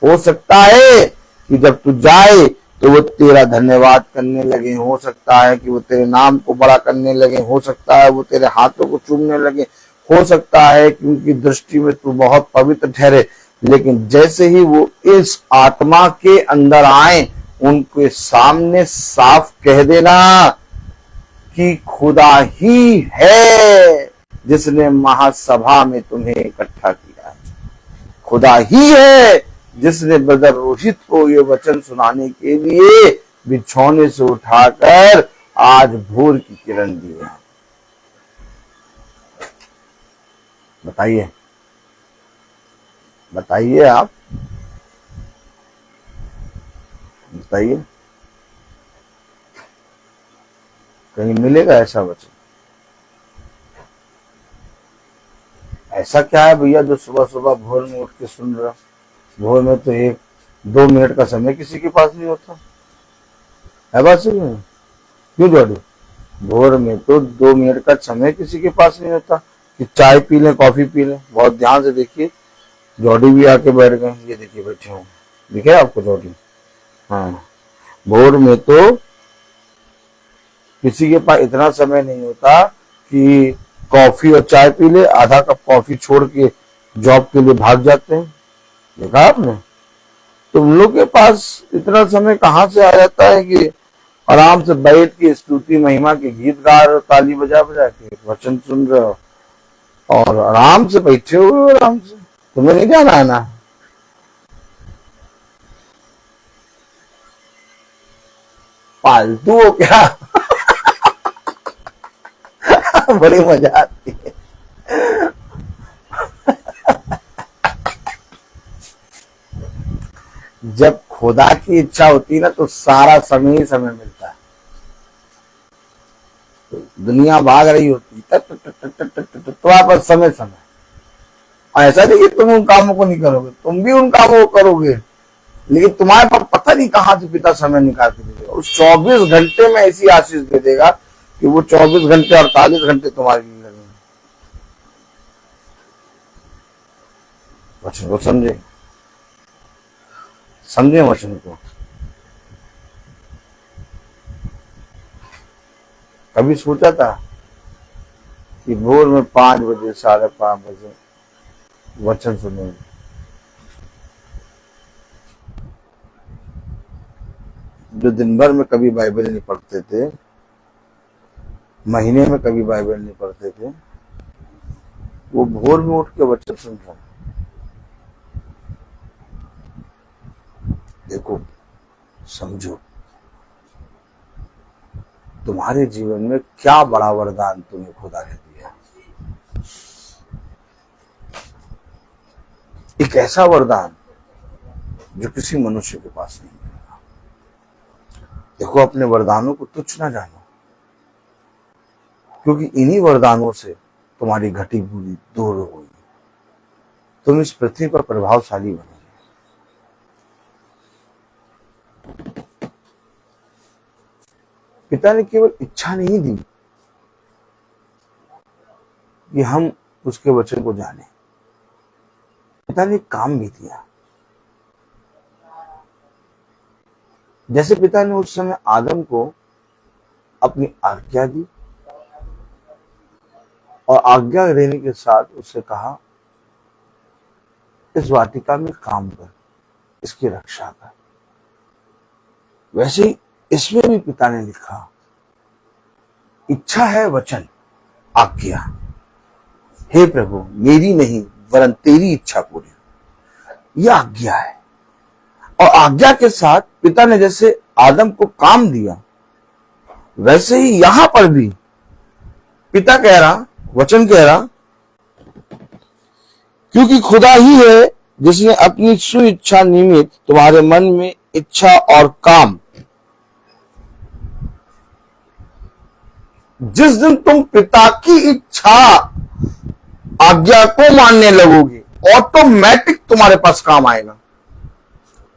हो सकता है कि जब तू जाए तो वो तेरा धन्यवाद करने लगे, हो सकता है कि वो तेरे नाम को बड़ा करने लगे, हो सकता है वो तेरे हाथों को चूमने लगे, हो सकता है कि उनकी दृष्टि में तू बहुत पवित्र ठहरे, लेकिन जैसे ही वो इस आत्मा के अंदर आए, उनके सामने साफ कह देना कि खुदा ही है जिसने महासभा में तुम्हें इकट्ठा किया है। खुदा ही है जिसने ब्रदर रोहित को ये वचन सुनाने के लिए बिछौने से उठाकर आज भोर की किरण दी है। बताइए, बताइए, आप बताइए, कहीं मिलेगा ऐसा वचन? ऐसा क्या है भैया जो सुबह सुबह भोर में उठ के सुन रहा? भोर में तो 1-2 मिनट का समय किसी के पास नहीं होता है। बात सही है क्यों जोड़ी? भोर में तो 2 मिनट का समय किसी के पास नहीं होता कि चाय पी लें, कॉफी पी लें। बहुत ध्यान से देखिए, जॉडी भी आके बैठ गए। ये देखिए बैठे हूँ, दिखे आपको जॉडी? हाँ, भोर में तो किसी के पास इतना समय नहीं होता कि कॉफी और चाय पी ले, आधा कप कॉफी छोड़ के जॉब के लिए भाग जाते हैं। देखा आपने? तुम लोग के पास इतना समय कहाँ से आ जाता है कि आराम से बैठ के स्तुति महिमा के गीत गा रहे हो, ताली बजा बजा के वचन सुन रहे हो और आराम से बैठे हुए हो आराम से। तुम्हें नहीं जाना है ना? फालतू हो क्या? बड़ी मजा आती है। जब खुदा की इच्छा होती है ना तो सारा समय ही समय मिलता है। दुनिया भाग रही होती है तो आप समय समय। ऐसा नहीं कि तुम उन कामों को नहीं करोगे, तुम भी उन कामों को करोगे, लेकिन तुम्हारे पास पता नहीं कहां से पिता समय निकाल के दे देगा। उस 24 घंटे में ऐसी आशीष दे देगा कि वो 24 घंटे 48 घंटे तुम्हारे लिए लगेंगे। वचन को समझे, समझे वचन को। कभी सोचा था कि भोर में 5 बजे 5:30 बजे वचन सुनेंगे? जो दिन भर में कभी बाइबल नहीं पढ़ते थे, महीने में कभी बाइबल नहीं पढ़ते थे, वो भोर में उठ के वचन सुन रहे हैं। देखो, समझो, तुम्हारे जीवन में क्या बड़ा वरदान तुम्हें खुदा ने दिया। एक ऐसा वरदान जो किसी मनुष्य के पास नहीं मिलेगा। देखो, अपने वरदानों को तुच्छ ना जानो, क्योंकि इन्हीं वरदानों से तुम्हारी घटी बुरी दूर होगी। तुम इस पृथ्वी पर प्रभावशाली बनो। पिता ने केवल इच्छा नहीं दी कि हम उसके वचन को जाने, पिता ने काम भी दिया। जैसे पिता ने उस समय आदम को अपनी आज्ञा दी और आज्ञा देने के साथ उससे कहा, इस वाटिका में काम कर, इसकी रक्षा कर। वैसे ही इसमें भी पिता ने लिखा, इच्छा है वचन आज्ञा, हे प्रभु मेरी नहीं वरन तेरी इच्छा पूरी। यह आज्ञा है। और आज्ञा के साथ पिता ने जैसे आदम को काम दिया, वैसे ही यहां पर भी पिता कह रहा, वचन कह रहा क्योंकि खुदा ही है जिसने अपनी सुइच्छा निमित्त तुम्हारे मन में इच्छा और काम, जिस दिन तुम पिता की इच्छा आज्ञा को मानने लगोगे, ऑटोमेटिक तुम्हारे पास काम आएगा,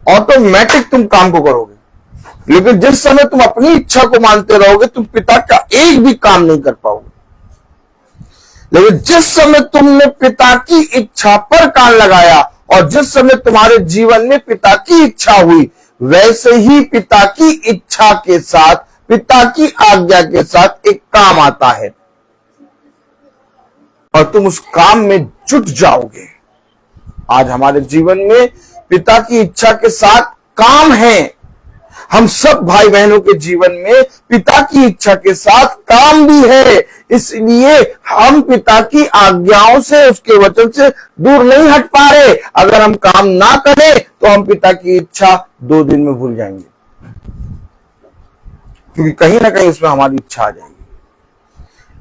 ऑटोमेटिक तुम काम को करोगे। लेकिन जिस समय तुम अपनी इच्छा को मानते रहोगे, तुम पिता का एक भी काम नहीं कर पाओगे। लेकिन जिस समय तुमने पिता की इच्छा पर कान लगाया और जिस समय तुम्हारे जीवन में पिता की इच्छा हुई, वैसे ही पिता की इच्छा के साथ, पिता की आज्ञा के साथ एक काम आता है और तुम उस काम में जुट जाओगे। आज हमारे जीवन में पिता की इच्छा के साथ काम है। हम सब भाई बहनों के जीवन में पिता की इच्छा के साथ काम भी है, इसलिए हम पिता की आज्ञाओं से, उसके वचन से दूर नहीं हट पा रहे। अगर हम काम ना करें तो हम पिता की इच्छा 2 दिन में भूल जाएंगे, क्योंकि कहीं ना कहीं उसमें हमारी इच्छा आ जाएगी।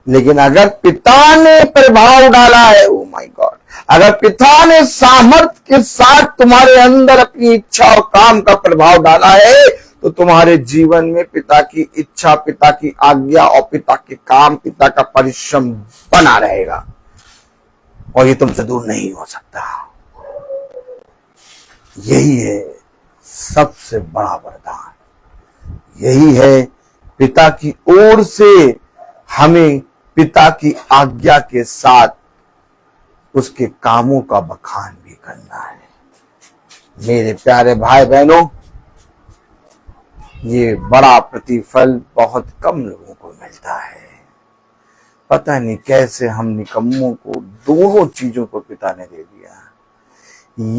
लेकिन अगर पिता ने प्रभाव डाला है, ओ माय गॉड, अगर पिता ने सामर्थ्य के साथ तुम्हारे अंदर अपनी इच्छा और काम का प्रभाव डाला है, तो तुम्हारे जीवन में पिता की इच्छा, पिता की आज्ञा और पिता के काम, पिता का परिश्रम बना रहेगा और ये तुमसे दूर नहीं हो सकता। यही है सबसे बड़ा वरदान, यही है पिता की ओर से हमें पिता की आज्ञा के साथ उसके कामों का बखान भी करना है। मेरे प्यारे भाई बहनों, ये बड़ा प्रतिफल बहुत कम लोगों को मिलता है। पता नहीं कैसे हम निकम्मों को दोनों चीजों को पिता ने दे दिया।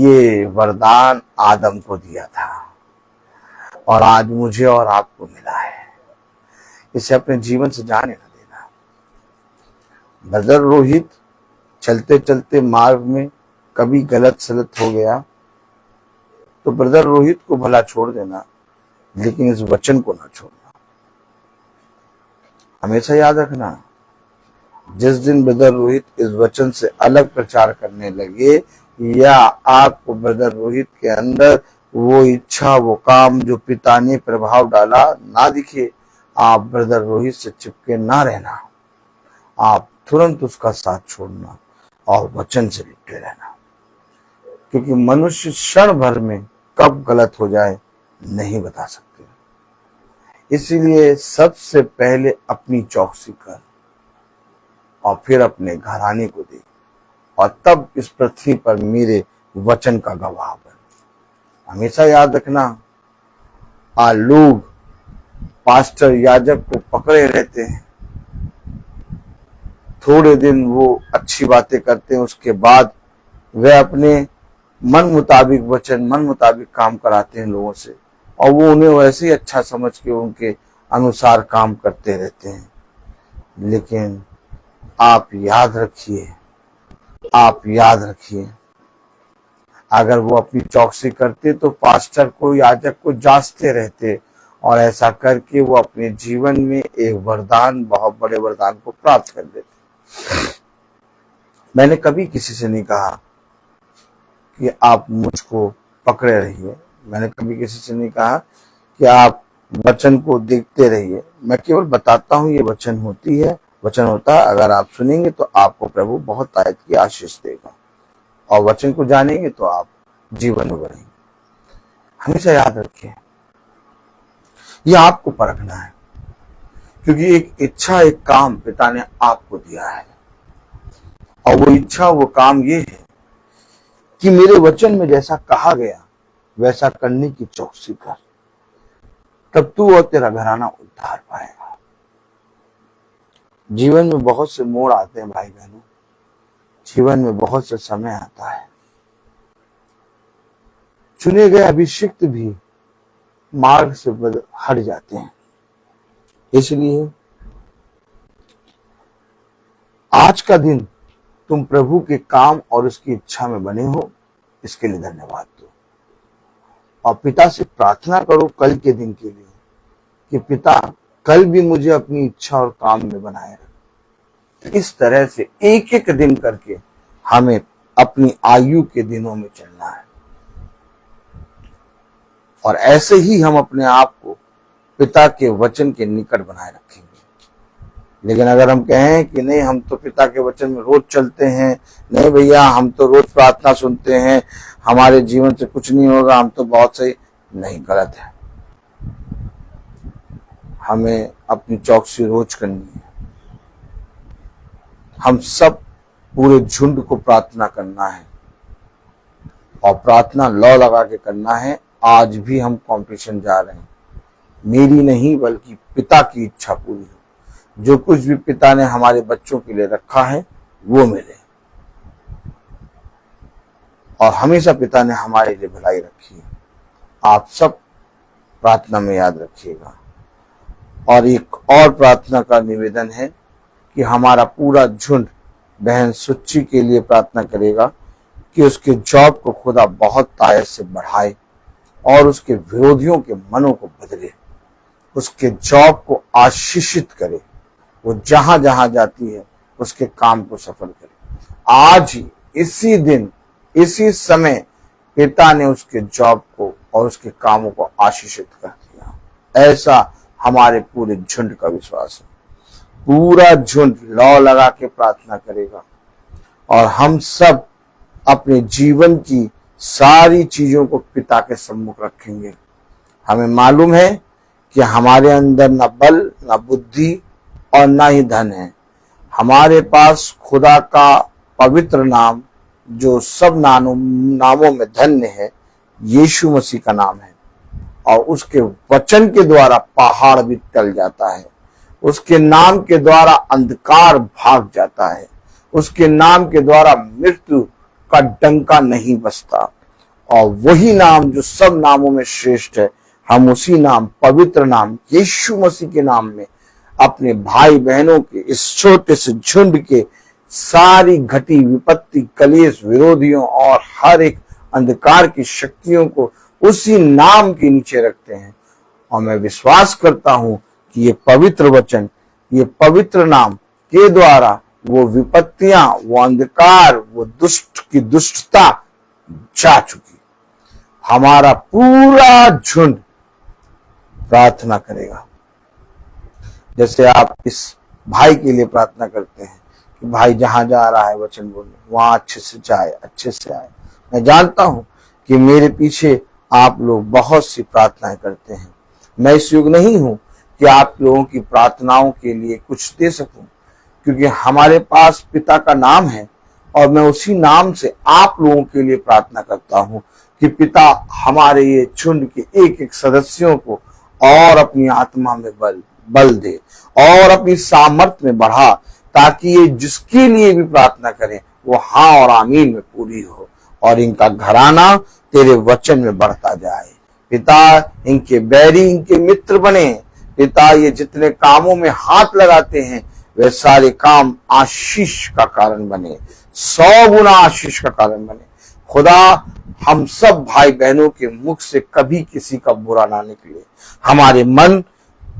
ये वरदान आदम को दिया था और आज मुझे और आपको मिला है। इसे अपने जीवन से जाने न देना। ब्रदर रोहित चलते चलते मार्ग में कभी गलत सलत हो गया तो ब्रदर रोहित को भला छोड़ देना, लेकिन इस वचन को ना छोड़ना। हमेशा याद रखना, जिस दिन ब्रदर रोहित इस वचन से अलग प्रचार करने लगे या आपको ब्रदर रोहित के अंदर वो इच्छा, वो काम जो पिता ने प्रभाव डाला ना दिखे, आप ब्रदर रोहित से चिपके ना रहना। आप तुरंत उसका साथ छोड़ना और वचन से लिपटे रहना, क्योंकि मनुष्य क्षण भर में कब गलत हो जाए नहीं बता सकते। इसीलिए सबसे पहले अपनी चौकसी कर और फिर अपने घराने को देख और तब इस पृथ्वी पर मेरे वचन का गवाह बन। हमेशा याद रखना, लोग पास्टर याजक को पकड़े रहते हैं, थोड़े दिन वो अच्छी बातें करते हैं, उसके बाद वे अपने मन मुताबिक वचन, मन मुताबिक काम कराते हैं लोगों से और वो उन्हें वैसे ही अच्छा समझ के उनके अनुसार काम करते रहते हैं। लेकिन आप याद रखिए, अगर वो अपनी चौकसी करते तो पास्टर को, याजक को जांचते रहते और ऐसा करके वो अपने जीवन में एक वरदान, बहुत बड़े वरदान को प्राप्त कर देते। मैंने कभी किसी से नहीं कहा कि आप मुझको पकड़े रहिए, मैंने कभी किसी से नहीं कहा कि आप वचन को देखते रहिए। मैं केवल बताता हूं ये वचन होता है। अगर आप सुनेंगे तो आपको प्रभु बहुत आयत की आशीष देगा और वचन को जानेंगे तो आप जीवन में बढ़ेंगे। हमेशा याद रखिए, ये आपको परखना है, क्योंकि एक इच्छा, एक काम पिता ने आपको दिया है और वो इच्छा, वो काम ये है कि मेरे वचन में जैसा कहा गया वैसा करने की चौकसी कर, तब तू और तेरा घराना उद्धार पाएगा। जीवन में बहुत से मोड़ आते हैं भाई बहनों, जीवन में बहुत से समय आता है। चुने गए अभिषिक्त भी मार्ग से हट जाते हैं। इसलिए आज का दिन तुम प्रभु के काम और उसकी इच्छा में बने हो, इसके लिए धन्यवाद दो और पिता से प्रार्थना करो कल के दिन के लिए कि पिता कल भी मुझे अपनी इच्छा और काम में बनाए रख। इस तरह से एक एक दिन करके हमें अपनी आयु के दिनों में चलना है। और ऐसे ही हम अपने आप को पिता के वचन के निकट बनाए रखेंगे। लेकिन अगर हम कहें कि नहीं, हम तो पिता के वचन में रोज चलते हैं, नहीं भैया हम तो रोज प्रार्थना सुनते हैं, हमारे जीवन से कुछ नहीं होगा, हम तो बहुत सही, नहीं, गलत है। हमें अपनी चौकसी रोज करनी है। हम सब पूरे झुंड को प्रार्थना करना है और प्रार्थना लौ लगा के करना है। आज भी हम कंपटीशन जा रहे हैं, मेरी नहीं बल्कि पिता की इच्छा पूरी हो। जो कुछ भी पिता ने हमारे बच्चों के लिए रखा है वो मिले, और हमेशा पिता ने हमारे लिए भलाई रखी है। आप सब प्रार्थना में याद रखिएगा। और एक और प्रार्थना का निवेदन है कि हमारा पूरा झुंड बहन सुच्ची के लिए प्रार्थना करेगा कि उसके जॉब को खुदा बहुत तायत से बढ़ाए और उसके विरोधियों के मनों को बदले, उसके जॉब को आशीषित करे, वो जहां जहां जाती है उसके काम को सफल करे। आज ही इसी दिन इसी समय पिता ने उसके जॉब को और उसके कामों को आशीषित कर दिया। ऐसा हमारे पूरे झुंड का विश्वास है। पूरा झुंड लौ लगा के प्रार्थना करेगा और हम सब अपने जीवन की सारी चीजों को पिता के सम्मुख रखेंगे। हमें मालूम है कि हमारे अंदर न बल, न बुद्धि और न ही धन है। हमारे पास खुदा का पवित्र नाम, जो सब नामों में धन्य है, यीशु मसीह का नाम है। और उसके वचन के द्वारा पहाड़ भी टल जाता है, उसके नाम के द्वारा अंधकार भाग जाता है, उसके नाम के द्वारा मृत्यु का डंका नहीं बजता। और वही नाम जो सब नामों में श्रेष्ठ है, हम उसी नाम, पवित्र नाम यीशु मसीह के नाम में अपने भाई बहनों के इस छोटे से झुंड के सारी घटी विपत्ति, कलेश, विरोधियों और हर एक अंधकार की शक्तियों को उसी नाम के नीचे रखते हैं। और मैं विश्वास करता हूं कि ये पवित्र वचन, ये पवित्र नाम के द्वारा वो विपत्तियां, वो अंधकार, वो दुष्ट की दुष्टता जा चुकी। हमारा पूरा झुंड प्रार्थना करेगा। जैसे आप इस भाई के लिए प्रार्थना करते हैं कि भाई जहां जा रहा है वचन बोलने, वहां अच्छे से जाए, अच्छे से आए। मैं जानता हूं कि मेरे पीछे आप लोग बहुत सी प्रार्थनाएं करते हैं। मैं इस युग नहीं हूं कि आप लोगों की प्रार्थनाओं के लिए कुछ दे सकूं, क्योंकि हमारे पास पिता का नाम है और मैं उसी नाम से आप लोगों के लिए प्रार्थना करता हूं कि पिता हमारे ये झुंड के एक एक सदस्यों को और अपनी आत्मा में बल दे और अपनी सामर्थ्य में बढ़ा, ताकि ये जिसके लिए भी प्रार्थना करें वो हाँ और आमीन में पूरी हो और इनका घराना तेरे वचन में बढ़ता जाए। पिता इनके बैरी इनके मित्र बने। पिता ये जितने कामों में हाथ लगाते हैं वे सारे काम आशीष का कारण बने, 100 गुना आशीष का कारण बने। खुदा हम सब भाई बहनों के मुख से कभी किसी का बुरा ना निकले। हमारे मन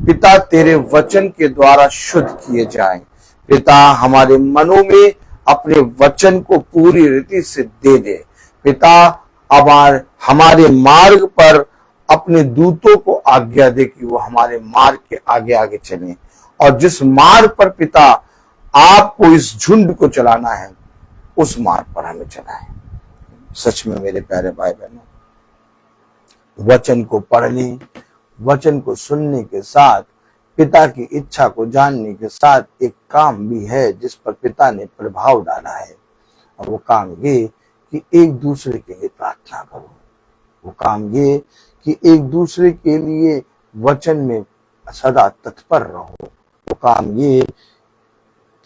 पिता तेरे वचन के द्वारा शुद्ध किए जाएं। पिता हमारे मनों में अपने वचन को पूरी रीति से दे दे। पिता हमारे मार्ग पर अपने दूतों को आज्ञा दे कि वो हमारे मार्ग के आगे आगे चलें, और जिस मार्ग पर पिता आपको इस झुंड को चलाना है उस मार्ग पर हमें चलाएं। सच में मेरे प्यारे भाई बहनों, वचन को पढ़ने, वचन को सुनने के साथ पिता की इच्छा को जानने के साथ एक काम भी है जिस पर पिता ने प्रभाव डाला है, और वो काम ये कि एक दूसरे के लिए प्रार्थना करो। वो काम ये कि एक दूसरे के लिए वचन में सदा तत्पर रहो। वो काम ये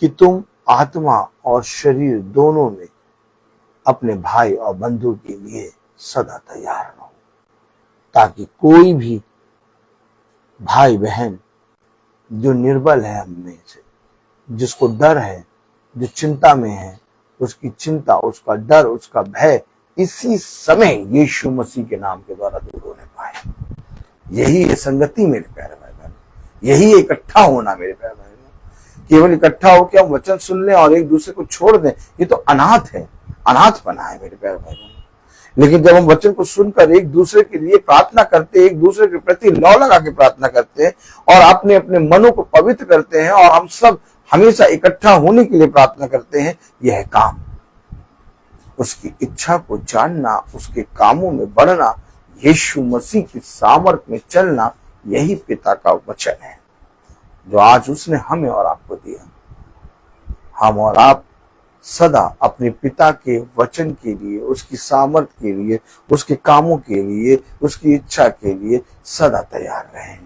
कि तुम आत्मा और शरीर दोनों में अपने भाई और बंधु के लिए सदा तैयार रहो, ताकि कोई भी भाई बहन जो निर्बल है हम में से, जिसको डर है, जो चिंता में है, उसकी चिंता, उसका डर, उसका भय इसी समय यीशु मसीह के नाम के द्वारा दूर होने पाए। यही है संगति मेरे प्यारे भाई बहन, यही इकट्ठा होना मेरे प्यारे भाई बहन। केवल इकट्ठा होकर हम वचन सुन लें और एक दूसरे को छोड़ दें, ये तो अनाथ है। अनाथ बना है मेरे प्यारे भाई। लेकिन जब हम वचन को सुनकर एक दूसरे के लिए प्रार्थना करते, एक दूसरे के प्रति लौ लगा के प्रार्थना करते हैं और अपने अपने मनों को पवित्र करते हैं और हम सब हमेशा इकट्ठा होने के लिए प्रार्थना करते हैं, यह काम, उसकी इच्छा को जानना, उसके कामों में बढ़ना, यीशु मसीह की सामर्थ में चलना, यही पिता का वचन है जो आज उसने हमें और आपको दिया। हम और आप सदा अपने पिता के वचन के लिए, उसकी सामर्थ के लिए, उसके कामों के लिए, उसकी इच्छा के लिए सदा तैयार रहें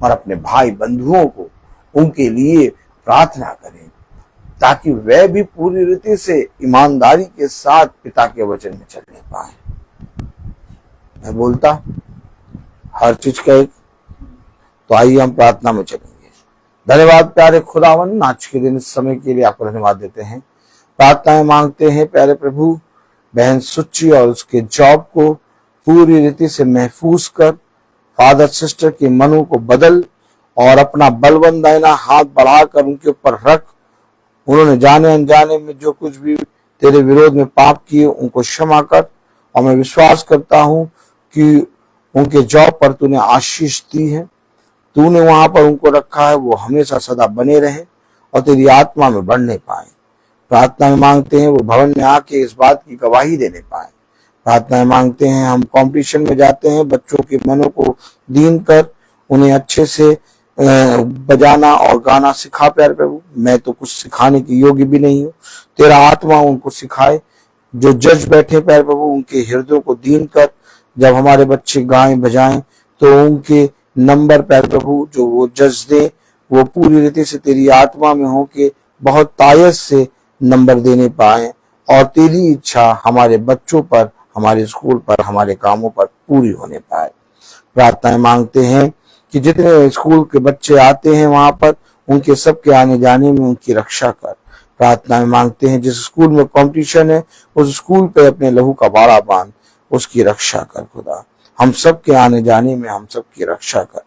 और अपने भाई बंधुओं को उनके लिए प्रार्थना करें ताकि वह भी पूरी रीति से ईमानदारी के साथ पिता के वचन में चलने पाए। मैं बोलता हर चीज का एक, तो आइए हम प्रार्थना में चलेंगे। धन्यवाद प्यारे खुदावन, आज के दिन इस समय के लिए आपको धन्यवाद देते हैं। प्रार्थनाएं मांगते हैं प्यारे प्रभु, बहन सुच्ची और उसके जॉब को पूरी रीति से महफूज कर, फादर सिस्टर के मनों को बदल और अपना बलवंत दाहिना हाथ बढ़ाकर उनके ऊपर रख। उन्होंने जाने अनजाने में जो कुछ भी तेरे विरोध में पाप किए उनको क्षमा कर। और मैं विश्वास करता हूं कि उनके जॉब पर तूने आशीष दी है, तूने वहां पर उनको रखा है, वो हमेशा सदा बने रहे और तेरी आत्मा में बढ़ने पाए। प्रार्थना में मांगते हैं वो भवन में आके इस बात की गवाही देने पाए। प्रार्थना में मांगते हैं हम कंपटीशन में जाते हैं, बच्चों के मनों को दीन कर उन्हें अच्छे से बजाना और गाना सिखा प्यारे प्रभु। मैं तो कुछ सिखाने की योग्य भी नहीं हूँ, तेरा आत्मा उनको सिखाए। जो जज बैठे प्यारे प्रभु उनके हृदयों को दीन कर, जब हमारे बच्चे गाएं बजाएं तो उनके नंबर प्यारे प्रभु जो वो जज दे वो पूरी रीति से तेरी आत्मा में हो के बहुत तायत से नंबर देने पाए और तेरी इच्छा हमारे बच्चों पर, हमारे स्कूल पर, हमारे कामों पर पूरी होने पाए। प्रार्थनाएं मांगते हैं कि जितने स्कूल के बच्चे आते हैं वहां पर उनके सबके आने जाने में उनकी रक्षा कर। प्रार्थनाएं मांगते हैं जिस स्कूल में कंपटीशन है उस स्कूल पे अपने लहू का बाड़ा बांध उसकी रक्षा कर खुदा। हम सबके आने जाने में हम सबकी रक्षा कर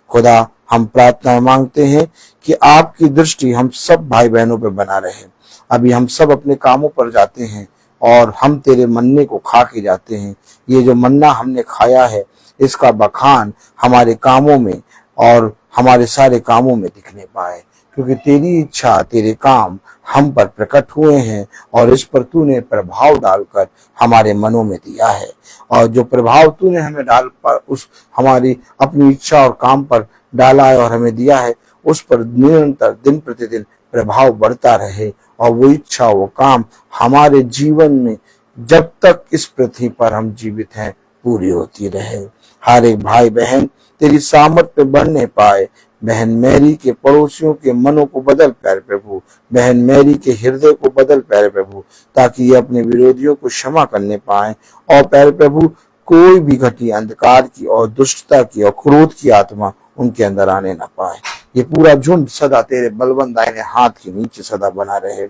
खुदा। हम प्रार्थनाएं मांगते हैं कि आपकी दृष्टि हम सब भाई बहनों पे बना रहे। अभी हम सब अपने कामों पर जाते हैं और हम तेरे मन्ने को खा के जाते हैं। ये जो मन्ना हमने खाया है इसका बखान हमारे कामों में और हमारे सारे कामों में दिखने पाए, क्योंकि तेरी इच्छा, तेरे काम हम पर प्रकट हुए हैं और इस पर तूने प्रभाव डालकर हमारे मनों में दिया है। और जो प्रभाव तूने हमें डाल पर उस हमारी अपनी इच्छा और काम पर डाला है और हमें दिया है, उस पर निरंतर दिन प्रतिदिन प्रभाव बढ़ता रहे और वो इच्छा, वो काम हमारे जीवन में जब तक इस पृथ्वी पर हम जीवित हैं पूरी होती रहे। हर एक भाई बहन तेरी सामर्थ पे बढ़ने पाए। बहन मैरी के पड़ोसियों के मनों को बदल प्यारे प्रभु, बहन मैरी के हृदय को बदल प्यारे प्रभु, ताकि ये अपने विरोधियों को क्षमा करने पाए और प्यारे प्रभु कोई भी घटी अंधकार की और दुष्टता की और क्रोध की आत्मा उनके अंदर आने ना पाए। ये पूरा झुंड सदा तेरे बलवंत दाहिने हाथ के नीचे सदा बना रहे।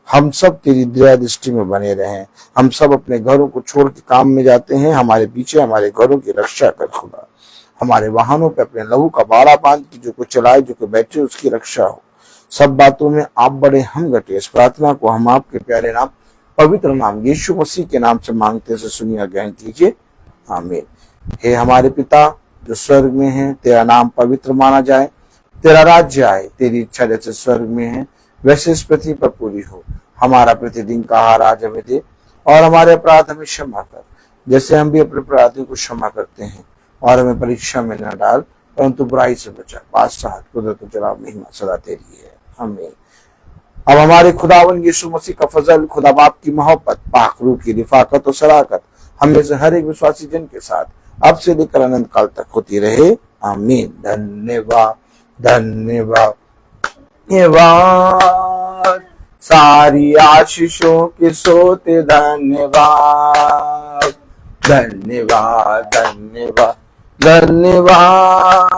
हम सब तेरी दया दृष्टि में बने रहे। हम सब अपने घरों को छोड़ के काम में जाते हैं, हमारे पीछे हमारे घरों की रक्षा कर खुदा। हमारे वाहनों पे अपने लहू का बाड़ा बांध के जो कुछ चलाए, जो कुछ बैठे, उसकी रक्षा हो। सब बातों में आप बड़े, हम घटे। इस प्रार्थना को हम आपके प्यारे नाम, पवित्र नाम यीशु मसीह के नाम से मांगते से सुनिए, ग्रहण कीजिए, आमीन। हे हमारे पिता जो स्वर्ग में है, तेरा नाम पवित्र माना जाए, तेरा राज्य आए, तेरी इच्छा जैसे स्वर्ग में है वैसे इस पृथ्वी पर पूरी हो। हमारा प्रतिदिन का आहार आज हमें दे और हमारे अपराध हमें क्षमा कर जैसे हम भी अपने अपराधियों को क्षमा करते हैं, और हमें परीक्षा में न डाल परंतु बुराई से बचा। बादशाह, कुदरत, जलाल, महिमा सदा तेरी है, आमीन। अब हमारे खुदावन यीशु मसीह का फजल, खुदा बाप की मोहब्बत, पाक रूह की रिफाकत और शराकत हम में से हर एक विश्वासी जन के साथ अब से लेकर अनंत काल तक होती रहे, आमीन। धन्यवाद, धन्यवाद, धन्यवाद, सारी आशीषों के सोते धन्यवाद, धन्यवाद, धन्यवाद, धन्यवाद,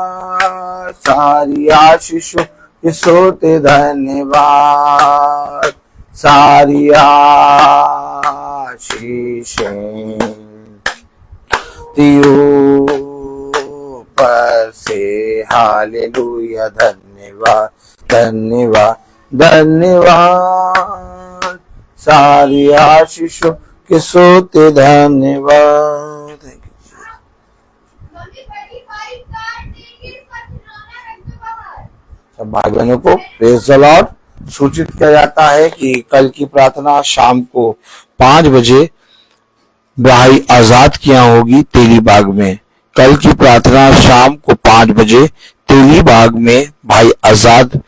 सारी आशीषों के सोते धन्यवाद, सारी आशीषें तियो पर से हालेलुया। धन्यवाद, धन्यवाद, धन्यवाद, सारी आशीषों के सोते धन्यवाद। Thank you. सब भाई बहनों को प्रेज द लॉर्ड। सूचित किया जाता है कि कल की प्रार्थना शाम को 5 बजे भाई आजाद की यहाँ होगी तेलीबाग में। कल की प्रार्थना शाम को 5 बजे तेलीबाग में भाई आजाद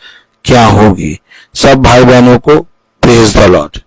क्या होगी। सब भाई बहनों को प्रेज द लॉर्ड।